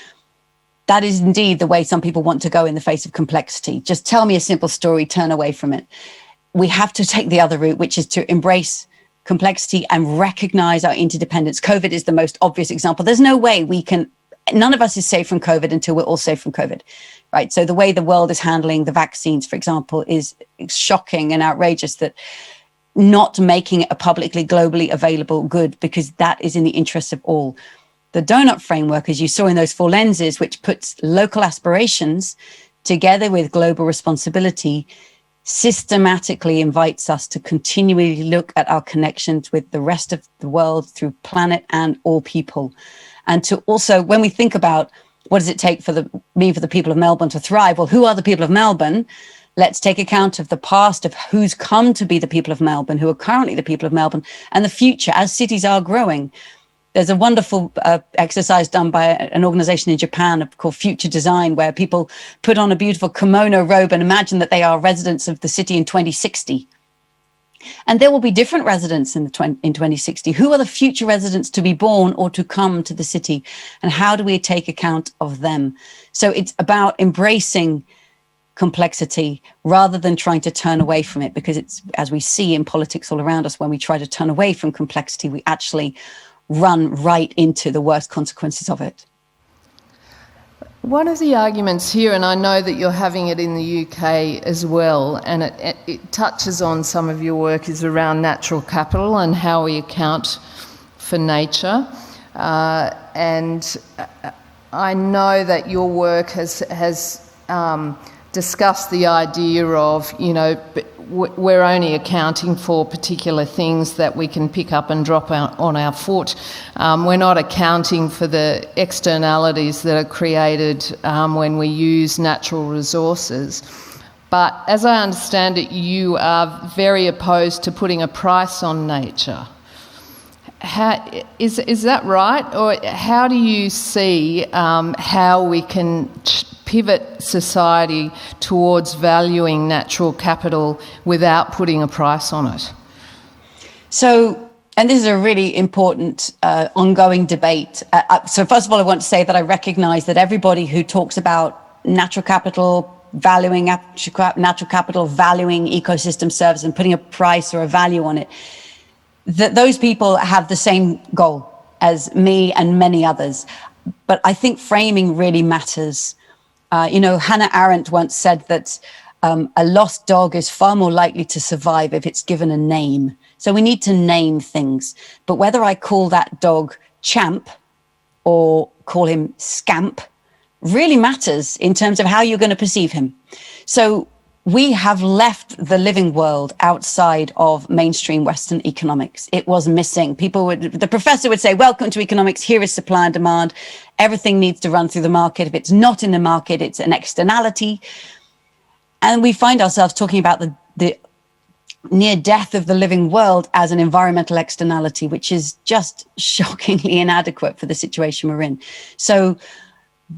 That is indeed the way some people want to go in the face of complexity. Just tell me a simple story, turn away from it. We have to take the other route, which is to embrace complexity and recognize our interdependence. COVID is the most obvious example. There's no way none of us is safe from COVID until we're all safe from COVID, right? So the way the world is handling the vaccines, for example, is shocking and outrageous, that not making it a publicly, globally available good, because that is in the interest of all. The Doughnut framework, as you saw in those 4 lenses, which puts local aspirations together with global responsibility, systematically invites us to continually look at our connections with the rest of the world through planet and all people. And to also, when we think about what does it take for the people of Melbourne to thrive? Well, who are the people of Melbourne? Let's take account of the past, of who's come to be the people of Melbourne, who are currently the people of Melbourne, and the future as cities are growing. There's a wonderful exercise done by an organization in Japan called Future Design, where people put on a beautiful kimono robe and imagine that they are residents of the city in 2060. And there will be different residents in 2060. Who are the future residents to be born or to come to the city? And how do we take account of them? So it's about embracing complexity rather than trying to turn away from it, because it's, as we see in politics all around us, when we try to turn away from complexity, we actually run right into the worst consequences of it. One of the arguments here, and I know that you're having it in the UK as well, and it touches on some of your work, is around natural capital and how we account for nature. And I know that your work has discussed the idea of, we're only accounting for particular things that we can pick up and drop on our foot. We're not accounting for the externalities that are created when we use natural resources. But as I understand it, you are very opposed to putting a price on nature. Is that right? Or how do you see how we can pivot society towards valuing natural capital without putting a price on it? So, and this is a really important ongoing debate. So first of all, I want to say that I recognize that everybody who talks about natural capital, valuing natural capital, valuing ecosystem service and putting a price or a value on it, that those people have the same goal as me and many others. But I think framing really matters. Hannah Arendt once said that a lost dog is far more likely to survive if it's given a name. So we need to name things. But whether I call that dog Champ or call him Scamp really matters in terms of how you're going to perceive him. So we have left the living world outside of mainstream Western economics. It was missing. The professor would say, welcome to economics. Here is supply and demand. Everything needs to run through the market. If it's not in the market, it's an externality. And we find ourselves talking about the near death of the living world as an environmental externality, which is just shockingly inadequate for the situation we're in. So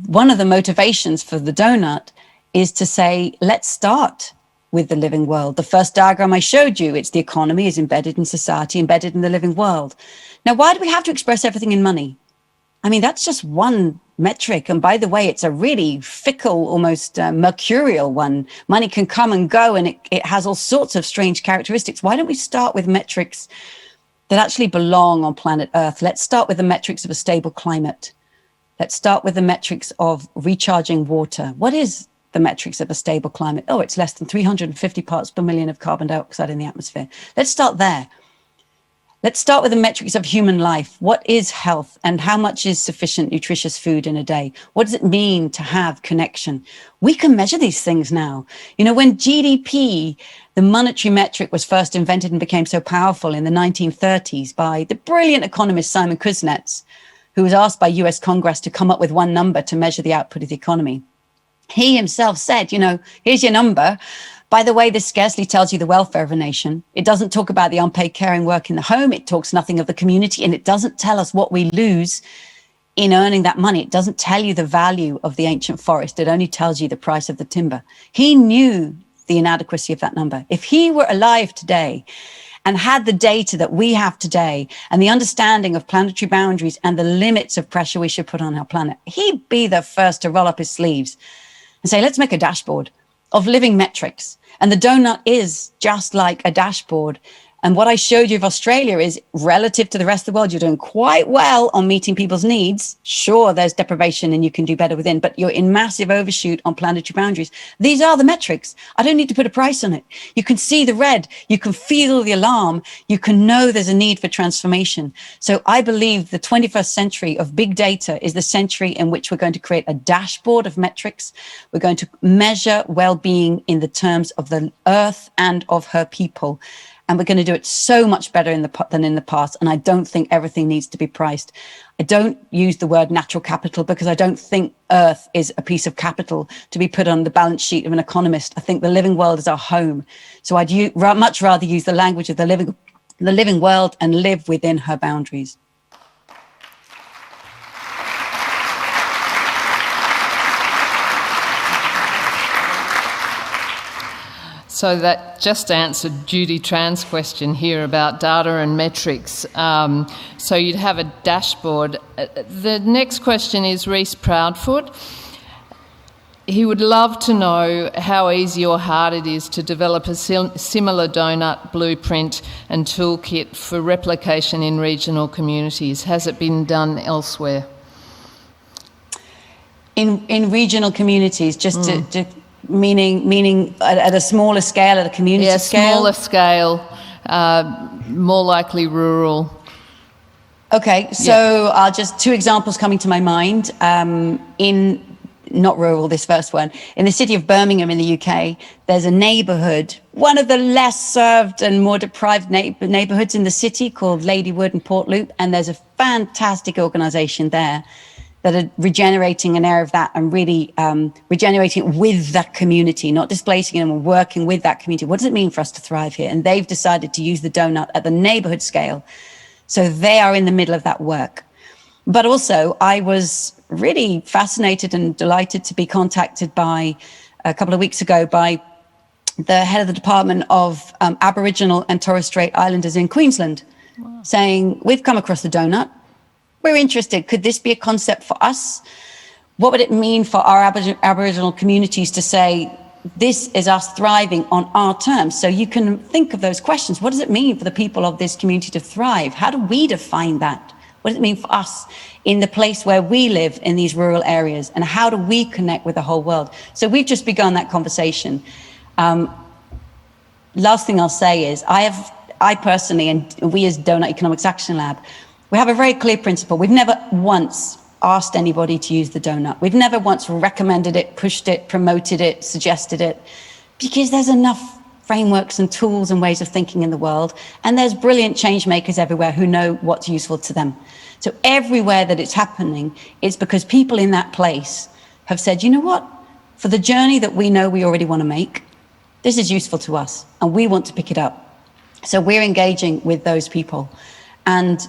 one of the motivations for the Doughnut is to say, let's start with the living world. The first diagram I showed you, it's the economy is embedded in society, embedded in the living world. Now, why do we have to express everything in money? I mean, that's just one metric. And by the way, it's a really fickle, almost mercurial one. Money can come and go, and it has all sorts of strange characteristics. Why don't we start with metrics that actually belong on planet Earth? Let's start with the metrics of a stable climate. Let's start with the metrics of recharging water. What is the metrics of a stable climate? Oh, it's less than 350 parts per million of carbon dioxide in the atmosphere. Let's start there. Let's start with the metrics of human life. What is health, and how much is sufficient nutritious food in a day? What does it mean to have connection? We can measure these things now. When GDP, the monetary metric, was first invented and became so powerful in the 1930s by the brilliant economist Simon Kuznets, who was asked by US Congress to come up with one number to measure the output of the economy. He himself said, here's your number. By the way, this scarcely tells you the welfare of a nation. It doesn't talk about the unpaid caring work in the home. It talks nothing of the community, and it doesn't tell us what we lose in earning that money. It doesn't tell you the value of the ancient forest. It only tells you the price of the timber. He knew the inadequacy of that number. If he were alive today and had the data that we have today and the understanding of planetary boundaries and the limits of pressure we should put on our planet, he'd be the first to roll up his sleeves and say, let's make a dashboard of living metrics. And the Doughnut is just like a dashboard. And what I showed you of Australia is relative to the rest of the world, you're doing quite well on meeting people's needs. Sure, there's deprivation and you can do better within, but you're in massive overshoot on planetary boundaries. These are the metrics. I don't need to put a price on it. You can see the red, you can feel the alarm, you can know there's a need for transformation. So I believe the 21st century of big data is the century in which we're going to create a dashboard of metrics. We're going to measure well-being in the terms of the earth and of her people. And we're going to do it so much better than in the past. And I don't think everything needs to be priced. I don't use the word natural capital because I don't think Earth is a piece of capital to be put on the balance sheet of an economist. I think the living world is our home. So I'd much rather use the language of the living world and live within her boundaries. So that just answered Judy Tran's question here about data and metrics. So you'd have a dashboard. The next question is Reese Proudfoot. He would love to know how easy or hard it is to develop a similar Doughnut blueprint and toolkit for replication in regional communities. Has it been done elsewhere? In regional communities, just to meaning at a smaller scale, at a community scale? Yeah, smaller scale, more likely rural. Okay, so I'll just, two examples coming to my mind. Not rural, this first one. In the city of Birmingham in the UK, there's a neighbourhood, one of the less served and more deprived neighbourhoods in the city called Ladywood and Portloop, and there's a fantastic organisation there that are regenerating an area of that and really regenerating it with that community, not displacing them and working with that community. What does it mean for us to thrive here? And they've decided to use the Doughnut at the neighbourhood scale. So they are in the middle of that work. But also, I was really fascinated and delighted to be contacted by, a couple of weeks ago, by the head of the Department of Aboriginal and Torres Strait Islanders in Queensland, saying, we've come across the Doughnut. We're interested. Could this be a concept for us? What would it mean for our Aboriginal communities to say, this is us thriving on our terms? So you can think of those questions. What does it mean for the people of this community to thrive? How do we define that? What does it mean for us in the place where we live in these rural areas? And how do we connect with the whole world? So we've just begun that conversation. Last thing I'll say is I personally, and we as Doughnut Economics Action Lab, we have a very clear principle. We've never once asked anybody to use the Doughnut. We've never once recommended it, pushed it, promoted it, suggested it, because there's enough frameworks and tools and ways of thinking in the world, and there's brilliant change makers everywhere who know what's useful to them. So everywhere that it's happening, it's because people in that place have said, you know what, for the journey that we know we already want to make, this is useful to us, and we want to pick it up. So we're engaging with those people, and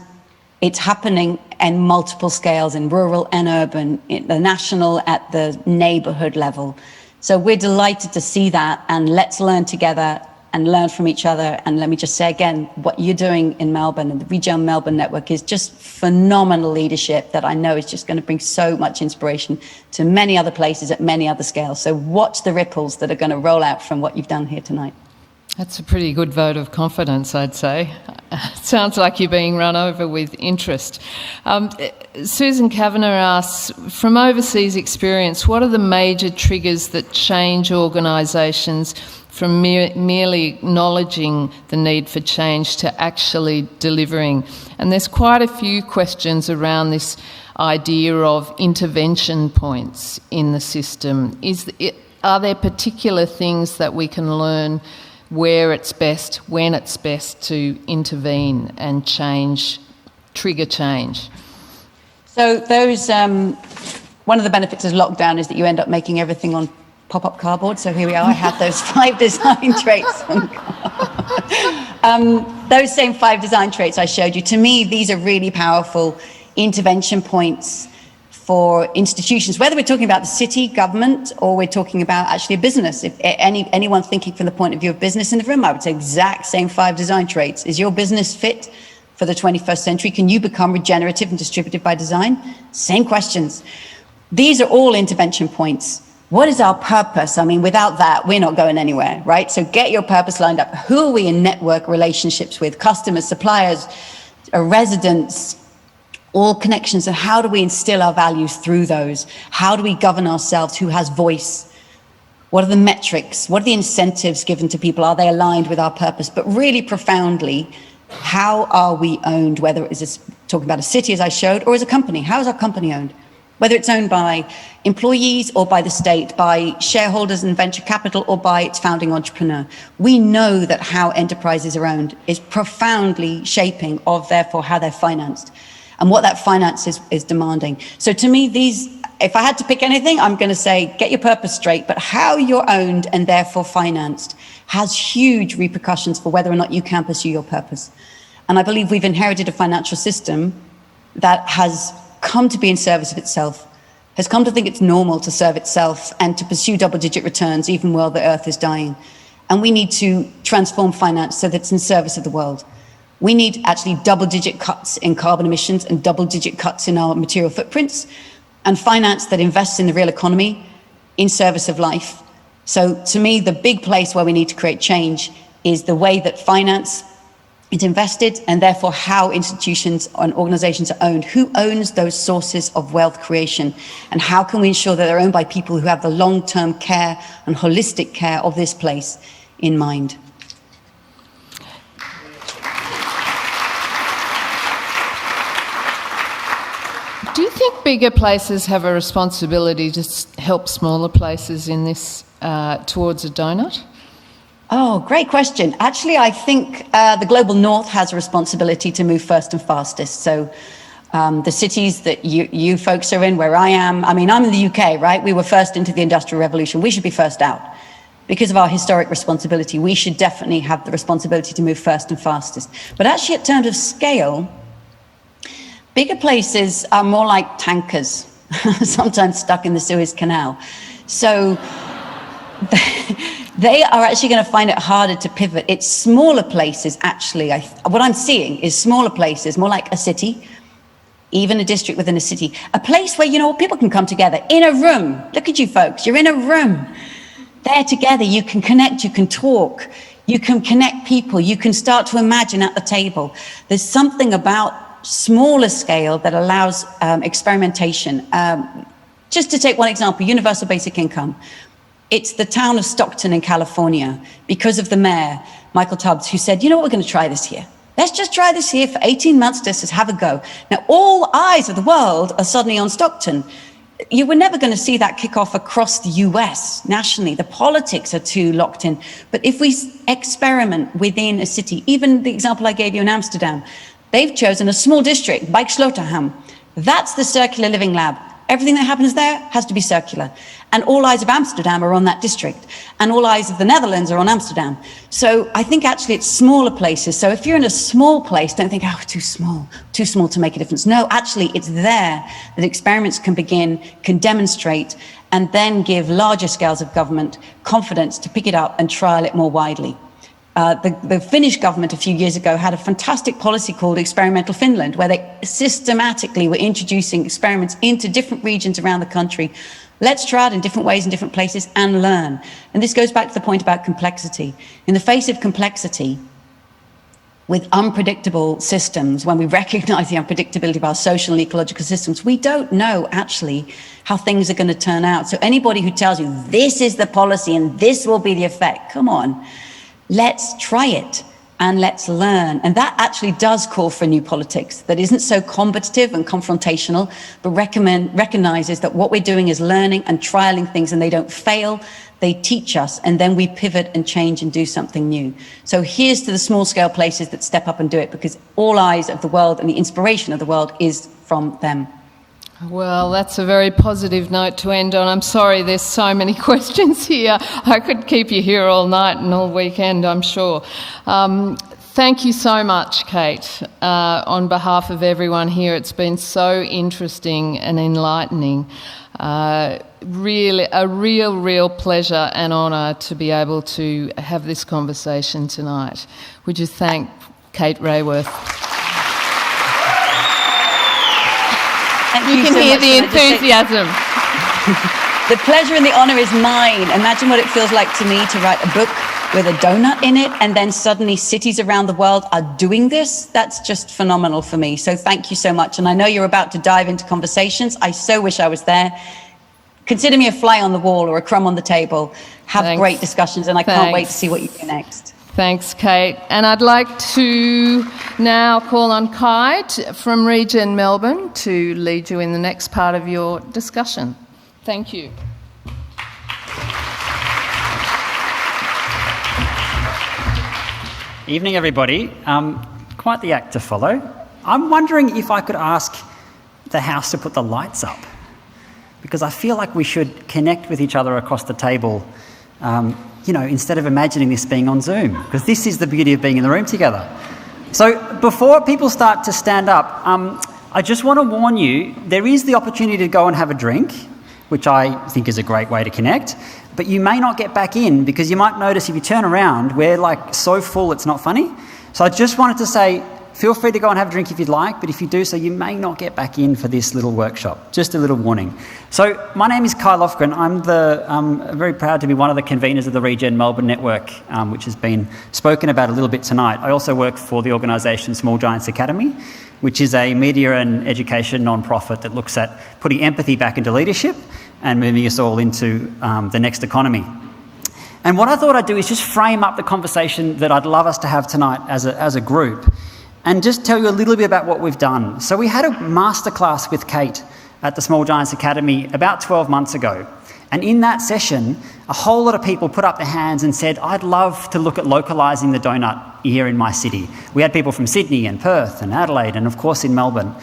it's happening in multiple scales, in rural and urban, at the national, at the neighbourhood level. So we're delighted to see that, and let's learn together and learn from each other. And let me just say again, what you're doing in Melbourne and the Regional Melbourne Network is just phenomenal leadership that I know is just going to bring so much inspiration to many other places at many other scales. So watch the ripples that are going to roll out from what you've done here tonight. That's a pretty good vote of confidence, I'd say. It sounds like you're being run over with interest. Susan Kavanagh asks, from overseas experience, what are the major triggers that change organisations from merely acknowledging the need for change to actually delivering? And there's quite a few questions around this idea of intervention points in the system. Are there particular things that we can learn where it's best, when it's best to intervene and change, trigger change? So those, one of the benefits of lockdown is that you end up making everything on pop-up cardboard. So here we are, I have those 5 design traits. Those same 5 design traits I showed you, to me, these are really powerful intervention points for institutions, whether we're talking about the city, government, or we're talking about actually a business. If anyone thinking from the point of view of business in the room, I would say exact same 5 design traits. Is your business fit for the 21st century? Can you become regenerative and distributive by design? Same questions. These are all intervention points What is our purpose? I mean, without that, we're not going anywhere, right? So get your purpose lined up. Who are we in network relationships with? Customers, suppliers, residents, all connections. And how do we instill our values through those? How do we govern ourselves? Who has voice? What are the metrics? What are the incentives given to people? Are they aligned with our purpose? But really profoundly, how are we owned? Whether it's talking about a city, as I showed, or as a company. How is our company owned? Whether it's owned by employees or by the state, by shareholders and venture capital, or by its founding entrepreneur. We know that how enterprises are owned is profoundly shaping of, therefore, how they're financed and what that finance is demanding. So to me, if I had to pick anything, I'm going to say, get your purpose straight, but how you're owned and therefore financed has huge repercussions for whether or not you can pursue your purpose. And I believe we've inherited a financial system that has come to be in service of itself, has come to think it's normal to serve itself and to pursue double-digit returns even while the earth is dying. And we need to transform finance so that it's in service of the world. We need actually double-digit cuts in carbon emissions and double-digit cuts in our material footprints, and finance that invests in the real economy in service of life. So to me, the big place where we need to create change is the way that finance is invested, and therefore how institutions and organizations are owned. Who owns those sources of wealth creation? And how can we ensure that they're owned by people who have the long-term care and holistic care of this place in mind? Do you think bigger places have a responsibility to help smaller places in this towards a donut? Oh, great question. Actually, I think the global north has a responsibility to move first and fastest. So the cities that you folks are in, where I am, I mean, I'm in the UK, right? We were first into the Industrial Revolution. We should be first out. Because of our historic responsibility, we should definitely have the responsibility to move first and fastest. But actually, in terms of scale, bigger places are more like tankers, sometimes stuck in the Suez Canal. So they are actually going to find it harder to pivot. It's smaller places, actually. What I'm seeing is smaller places, more like a city, even a district within a city, a place where, people can come together in a room. Look at you folks, you're in a room. There together, you can connect, you can talk, you can connect people, you can start to imagine at the table. There's something about smaller scale that allows experimentation. Just to take one example, universal basic income. It's the town of Stockton in California, because of the mayor, Michael Tubbs, who said, we're going to try this here. Let's just try this here for 18 months, just have a go. Now, all eyes of the world are suddenly on Stockton. You were never going to see that kick off across the US nationally. The politics are too locked in. But if we experiment within a city, even the example I gave you in Amsterdam, they've chosen a small district, Bijksloterham. That's the circular living lab. Everything that happens there has to be circular. And all eyes of Amsterdam are on that district. And all eyes of the Netherlands are on Amsterdam. So I think actually it's smaller places. So if you're in a small place, don't think, too small to make a difference. No, actually it's there that experiments can begin, can demonstrate, and then give larger scales of government confidence to pick it up and trial it more widely. The Finnish government a few years ago had a fantastic policy called Experimental Finland, where they systematically were introducing experiments into different regions around the country. Let's try it in different ways in different places and learn. And this goes back to the point about complexity. In the face of complexity, with unpredictable systems, when we recognize the unpredictability of our social and ecological systems, we don't know actually how things are going to turn out. So anybody who tells you this is the policy and this will be the effect, come on. Let's try it and let's learn. And that actually does call for a new politics that isn't so combative and confrontational, but recognizes that what we're doing is learning and trialing things, and they don't fail. They teach us, and then we pivot and change and do something new. So here's to the small scale places that step up and do it, because all eyes of the world and the inspiration of the world is from them. Well, that's a very positive note to end on. I'm sorry there's so many questions here. I could keep you here all night and all weekend, I'm sure. Thank you so much, Kate. On behalf of everyone here, it's been so interesting and enlightening. Really, a real pleasure and honour to be able to have this conversation tonight. Would you thank Kate Raworth? You can hear the enthusiasm. The pleasure and the honor is mine. Imagine what it feels like to me to write a book with a donut in it, and then suddenly cities around the world are doing this. That's just phenomenal for me. So thank you so much. And I know you're about to dive into conversations. I so wish I was there. Consider me a fly on the wall or a crumb on the table. Have great discussions, and I can't wait to see what you do next. Thanks, Kate. And I'd like to now call on Kate from Regen Melbourne to lead you in the next part of your discussion. Thank you. Evening, everybody. Quite the act to follow. I'm wondering if I could ask the house to put the lights up, because I feel like we should connect with each other across the table, instead of imagining this being on Zoom, because this is the beauty of being in the room together. So before people start to stand up, I just want to warn you, there is the opportunity to go and have a drink, which I think is a great way to connect, but you may not get back in, because you might notice if you turn around, we're like so full it's not funny. So I just wanted to say, feel free to go and have a drink if you'd like, but if you do so, you may not get back in for this little workshop. Just a little warning. So my name is Kai Lofgren. I'm very proud to be one of the conveners of the Regen Melbourne Network, which has been spoken about a little bit tonight. I also work for the organisation Small Giants Academy, which is a media and education non-profit that looks at putting empathy back into leadership and moving us all into the next economy. And what I thought I'd do is just frame up the conversation that I'd love us to have tonight as a group, and just tell you a little bit about what we've done. So we had a masterclass with Kate at the Small Giants Academy about 12 months ago. And in that session, a whole lot of people put up their hands and said, I'd love to look at localising the donut here in my city. We had people from Sydney and Perth and Adelaide and, of course, in Melbourne.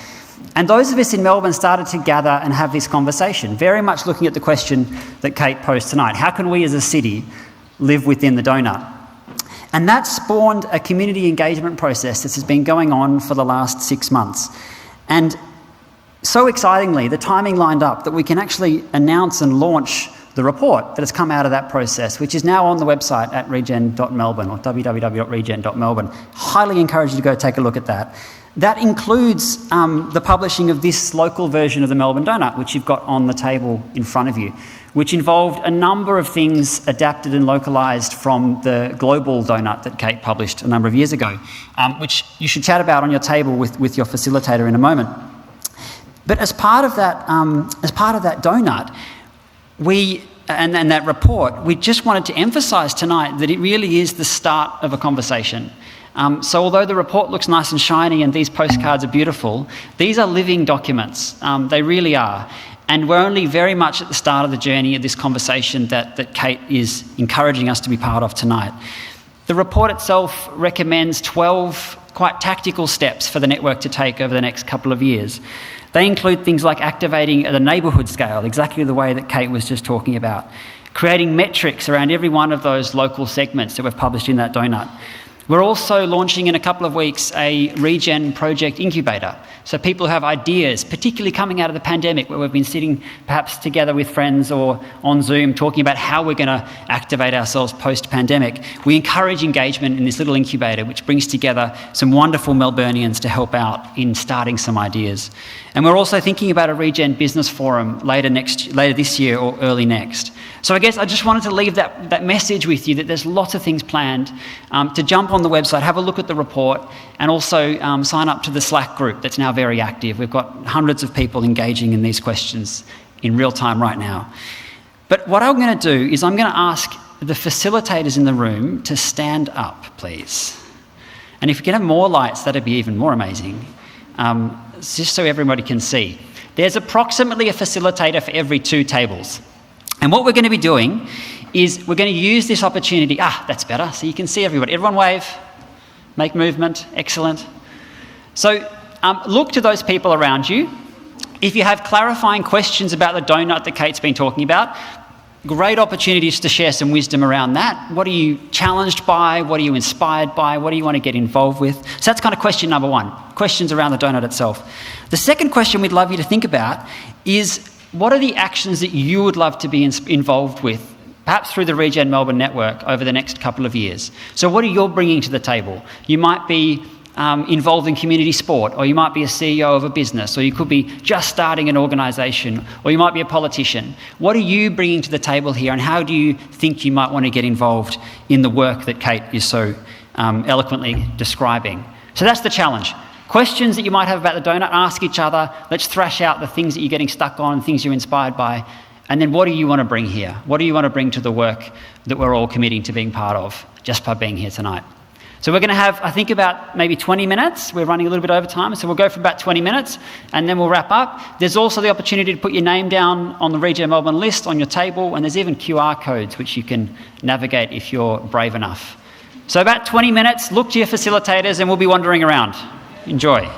And those of us in Melbourne started to gather and have this conversation, very much looking at the question that Kate posed tonight. How can we as a city live within the donut? And that spawned a community engagement process that has been going on for the last 6 months. And so excitingly, the timing lined up that we can actually announce and launch the report that has come out of that process, which is now on the website at regen.melbourne or www.regen.melbourne. Highly encourage you to go take a look at that. That includes the publishing of this local version of the Melbourne Doughnut, which you've got on the table in front of you, which involved a number of things adapted and localised from the global Doughnut that Kate published a number of years ago, which you should chat about on your table with your facilitator in a moment. But as part of that Doughnut, and that report, we just wanted to emphasise tonight that it really is the start of a conversation. So although the report looks nice and shiny and these postcards are beautiful, these are living documents. They really are. And we're only very much at the start of the journey of this conversation that Kate is encouraging us to be part of tonight. The report itself recommends 12 quite tactical steps for the network to take over the next couple of years. They include things like activating at a neighbourhood scale, exactly the way that Kate was just talking about, creating metrics around every one of those local segments that we've published in that Doughnut. We're also launching in a couple of weeks a Regen project incubator. So people who have ideas, particularly coming out of the pandemic, where we've been sitting perhaps together with friends or on Zoom talking about how we're going to activate ourselves post-pandemic. We encourage engagement in this little incubator, which brings together some wonderful Melburnians to help out in starting some ideas. And we're also thinking about a Regen business forum later this year or early next. So I guess I just wanted to leave that message with you that there's lots of things planned. To jump on the website, have a look at the report, and also sign up to the Slack group that's now very active. We've got hundreds of people engaging in these questions in real time right now. But what I'm going to do is I'm going to ask the facilitators in the room to stand up, please. And if we can have more lights, that'd be even more amazing, just so everybody can see. There's approximately a facilitator for every 2 tables. And what we're going to be doing is we're going to use this opportunity. That's better. So you can see everybody. Everyone wave, make movement. Excellent. So look to those people around you. If you have clarifying questions about the Doughnut that Kate's been talking about, great opportunities to share some wisdom around that. What are you challenged by? What are you inspired by? What do you want to get involved with? So that's kind of question number 1, questions around the Doughnut itself. The second question we'd love you to think about is, what are the actions that you would love to be involved with, perhaps through the Regen Melbourne network over the next couple of years? So what are you bringing to the table? You might be involved in community sport, or you might be a CEO of a business, or you could be just starting an organisation, or you might be a politician. What are you bringing to the table here, and how do you think you might want to get involved in the work that Kate is so eloquently describing? So that's the challenge. Questions that you might have about the donut, ask each other. Let's thrash out the things that you're getting stuck on, things you're inspired by, and then what do you want to bring here? What do you want to bring to the work that we're all committing to being part of just by being here tonight? So we're going to have, I think, about maybe 20 minutes. We're running a little bit over time, so we'll go for about 20 minutes, and then we'll wrap up. There's also the opportunity to put your name down on the Regio Melbourne list on your table, and there's even QR codes which you can navigate if you're brave enough. So about 20 minutes, look to your facilitators, and we'll be wandering around. Enjoy.